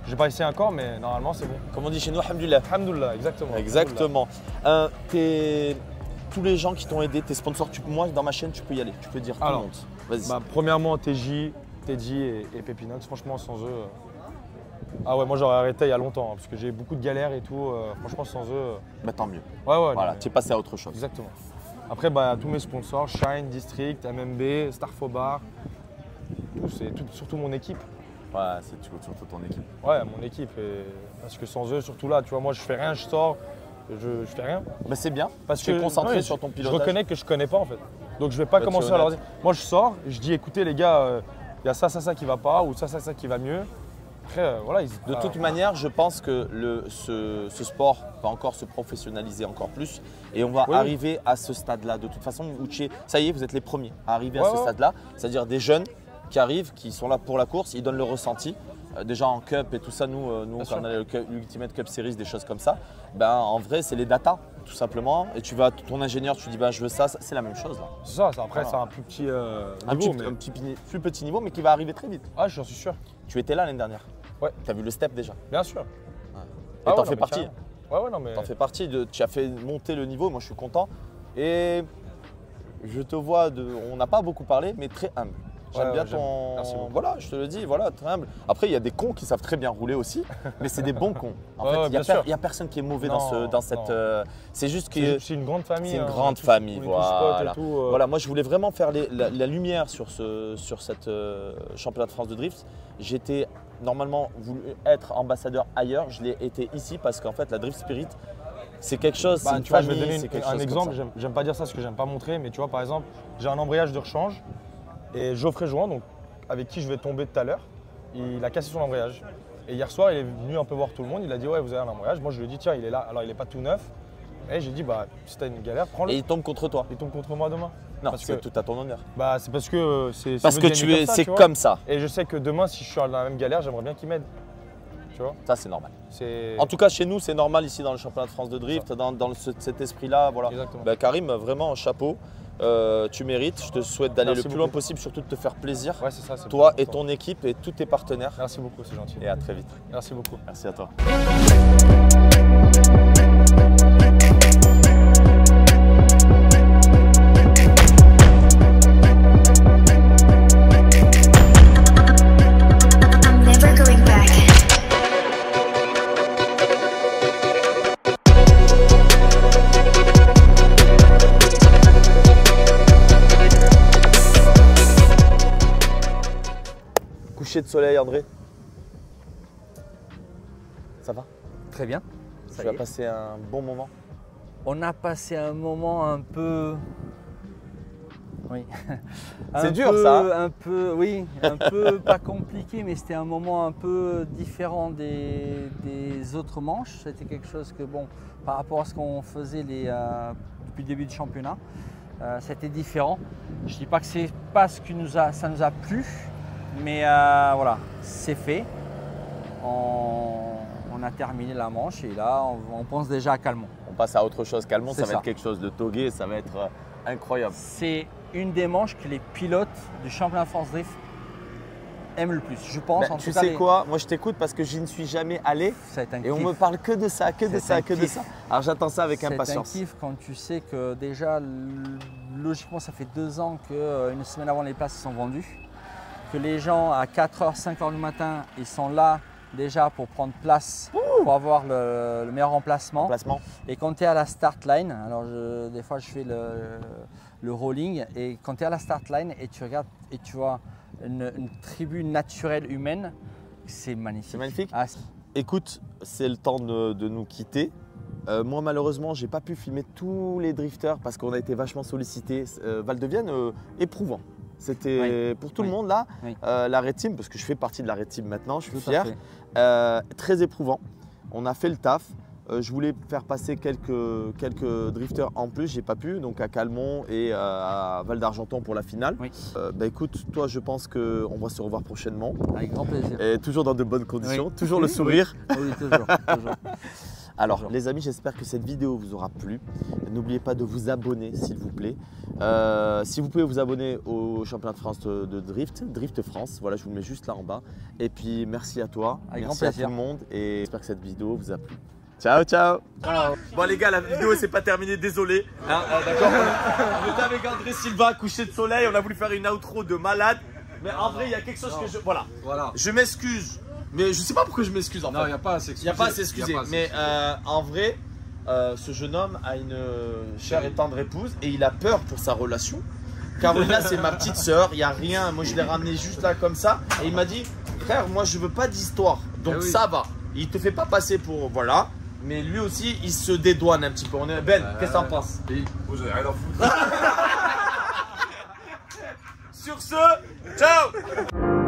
J'ai pas essayé encore, mais normalement, c'est bon. Comme on dit chez nous, alhamdoulilah. Alhamdoulilah, exactement. Exactement. Tous les gens qui t'ont aidé, tes sponsors, moi, dans ma chaîne, tu peux y aller. Tu peux dire tout le monde. Vas-y. Premièrement, Teddy et Pépinox. Franchement, sans eux… Ah ouais, moi, j'aurais arrêté il y a longtemps, hein, parce que j'ai beaucoup de galères et tout. Franchement, sans eux… Bah tant mieux. Ouais. Voilà, tu es passé à autre chose. Exactement. Après, tous mes sponsors, Shine, District, MMB, Starfobar. C'est surtout mon équipe. Ouais, c'est surtout ton équipe. Ouais, mon équipe. Parce que sans eux, surtout là, tu vois, moi je fais rien, je sors, je fais rien. Mais c'est bien, parce que tu es concentré sur ton pilotage. Je reconnais que je connais pas en fait. Donc je vais pas commencer à leur dire. Moi je sors, je dis écoutez les gars, il y a ça qui va pas, ou ça qui va mieux. Après, voilà. De toute manière, je pense que ce sport va encore se professionnaliser encore plus et on va arriver à ce stade-là. De toute façon, ça y est, vous êtes les premiers à arriver à ce stade-là, c'est-à-dire des jeunes qui arrivent, qui sont là pour la course, ils donnent le ressenti. Déjà en Cup et tout ça, nous quand on a l'Ultimate Cup Series, des choses comme ça, ben, en vrai c'est les datas tout simplement. Et tu vas ton ingénieur, tu dis ben, je veux ça, c'est la même chose là. C'est ça, après c'est un plus petit niveau. Un plus petit niveau mais qui va arriver très vite. Ah, j'en suis sûr. Tu étais là l'année dernière. Ouais. Tu as vu le step déjà. Bien sûr. Ouais. Et t'en fais partie. Ouais, non mais. T'en fais partie, tu as fait monter le niveau, moi je suis content. Et je te vois, on n'a pas beaucoup parlé, mais très humble. J'aime bien ton. Merci beaucoup. Voilà, je te le dis, voilà, très humble. Après, il y a des cons qui savent très bien rouler aussi, mais c'est des bons cons. En fait, il n'y a personne qui est mauvais dans cette. C'est juste que. C'est une grande famille. C'est une grande famille, voilà. Voilà, moi je voulais vraiment faire la lumière sur cette championnat de France de drift. J'étais normalement voulu être ambassadeur ailleurs, je l'ai été ici parce qu'en fait, la Drift Spirit. C'est quelque chose, c'est une tu vois, famille, je vais donner un exemple, j'aime pas dire ça parce que j'aime pas montrer, mais tu vois par exemple, j'ai un embrayage de rechange et Geoffrey Jouan, donc avec qui je vais tomber tout à l'heure, il a cassé son embrayage. Et hier soir, il est venu un peu voir tout le monde, il a dit ouais vous avez un embrayage, moi je lui ai dit tiens il est là, alors il est pas tout neuf, et j'ai dit bah si t'as une galère, prends-le. Et il tombe contre toi. Il tombe contre moi demain. Non, c'est tout à ton honneur. Bah c'est parce que c'est comme ça. Et je sais que demain si je suis dans la même galère, j'aimerais bien qu'il m'aide. Ça c'est normal. En tout cas chez nous c'est normal ici dans le championnat de France de drift, dans cet esprit-là. Voilà. Bah, Karim, vraiment chapeau, tu mérites. Je te souhaite d'aller le plus loin possible, surtout de te faire plaisir. Ouais, c'est ça, toi et ton équipe et tous tes partenaires. Merci beaucoup, c'est gentil. Et à très vite. Merci beaucoup. Merci à toi. Coucher de soleil, André. Ça va? Très bien. Tu as passé un bon moment? On a passé un moment un peu... Oui. C'est dur ça? Un peu, oui, un peu pas compliqué, mais c'était un moment un peu différent des autres manches. C'était quelque chose que, bon, par rapport à ce qu'on faisait depuis le début du championnat, c'était différent. Je ne dis pas que c'est pas ce que ça nous a plu, mais voilà, c'est fait. On a terminé la manche et là, on pense déjà à Calmont. On passe à autre chose. Calmont, ça va être quelque chose de togué, ça va être incroyable. C'est une des manches que les pilotes du championnat de France Drift aiment le plus, je pense. Ben, tu sais quoi, moi je t'écoute parce que je ne suis jamais allé et on me parle que de ça, que de ça, que de ça. Alors j'attends ça avec impatience. C'est un kiff quand tu sais que déjà, logiquement, ça fait 2 ans qu'une semaine avant les places sont vendues, que les gens à 4h, 5h du matin, ils sont là déjà pour prendre place, pour avoir le meilleur emplacement. Et quand tu es à la start line, alors des fois je fais le rolling, et quand tu es à la start line et tu regardes et tu vois une tribune naturelle humaine, c'est magnifique. C'est magnifique. Écoute, c'est le temps de nous quitter. Moi malheureusement j'ai pas pu filmer tous les drifters parce qu'on a été vachement sollicités. Val de Vienne, éprouvant. C'était pour tout le monde là, la Red Team, parce que je fais partie de la Red Team maintenant, je suis fier. Très éprouvant, on a fait le taf. Je voulais faire passer quelques drifters en plus, j'ai pas pu, donc à Calmont et à Val d'Argenton pour la finale. Bah écoute, toi je pense qu'on va se revoir prochainement. Avec grand plaisir. Et toujours dans de bonnes conditions, toujours le sourire. Oui, toujours. Alors les amis, j'espère que cette vidéo vous aura plu. N'oubliez pas de vous abonner s'il vous plaît. Si vous pouvez vous abonner au championnat de France de Drift, Drift France, voilà, je vous le mets juste là en bas. Et puis merci à toi, merci à tout le monde et j'espère que cette vidéo vous a plu. Ciao, ciao. Bon les gars, la vidéo c'est pas terminée, désolé. D'accord. On était avec André Silva, coucher de soleil, on a voulu faire une outro de malade. Mais en vrai, il y a quelque chose que je... Voilà. Je m'excuse. Mais je sais pas pourquoi je m'excuse en fait. Non, il n'y a pas à s'excuser. Il n'y a pas à s'excuser. Mais en vrai, ce jeune homme a une chère et tendre épouse et il a peur pour sa relation. Carolina, c'est ma petite sœur, il n'y a rien. Moi, je l'ai ramené juste là comme ça. Et il m'a dit, frère, moi, je veux pas d'histoire. Donc ça va. Il te fait pas passer pour... Voilà. Mais lui aussi, il se dédouane un petit peu. Ben, qu'est-ce que t'en penses? Vous avez rien à foutre. Sur ce, ciao.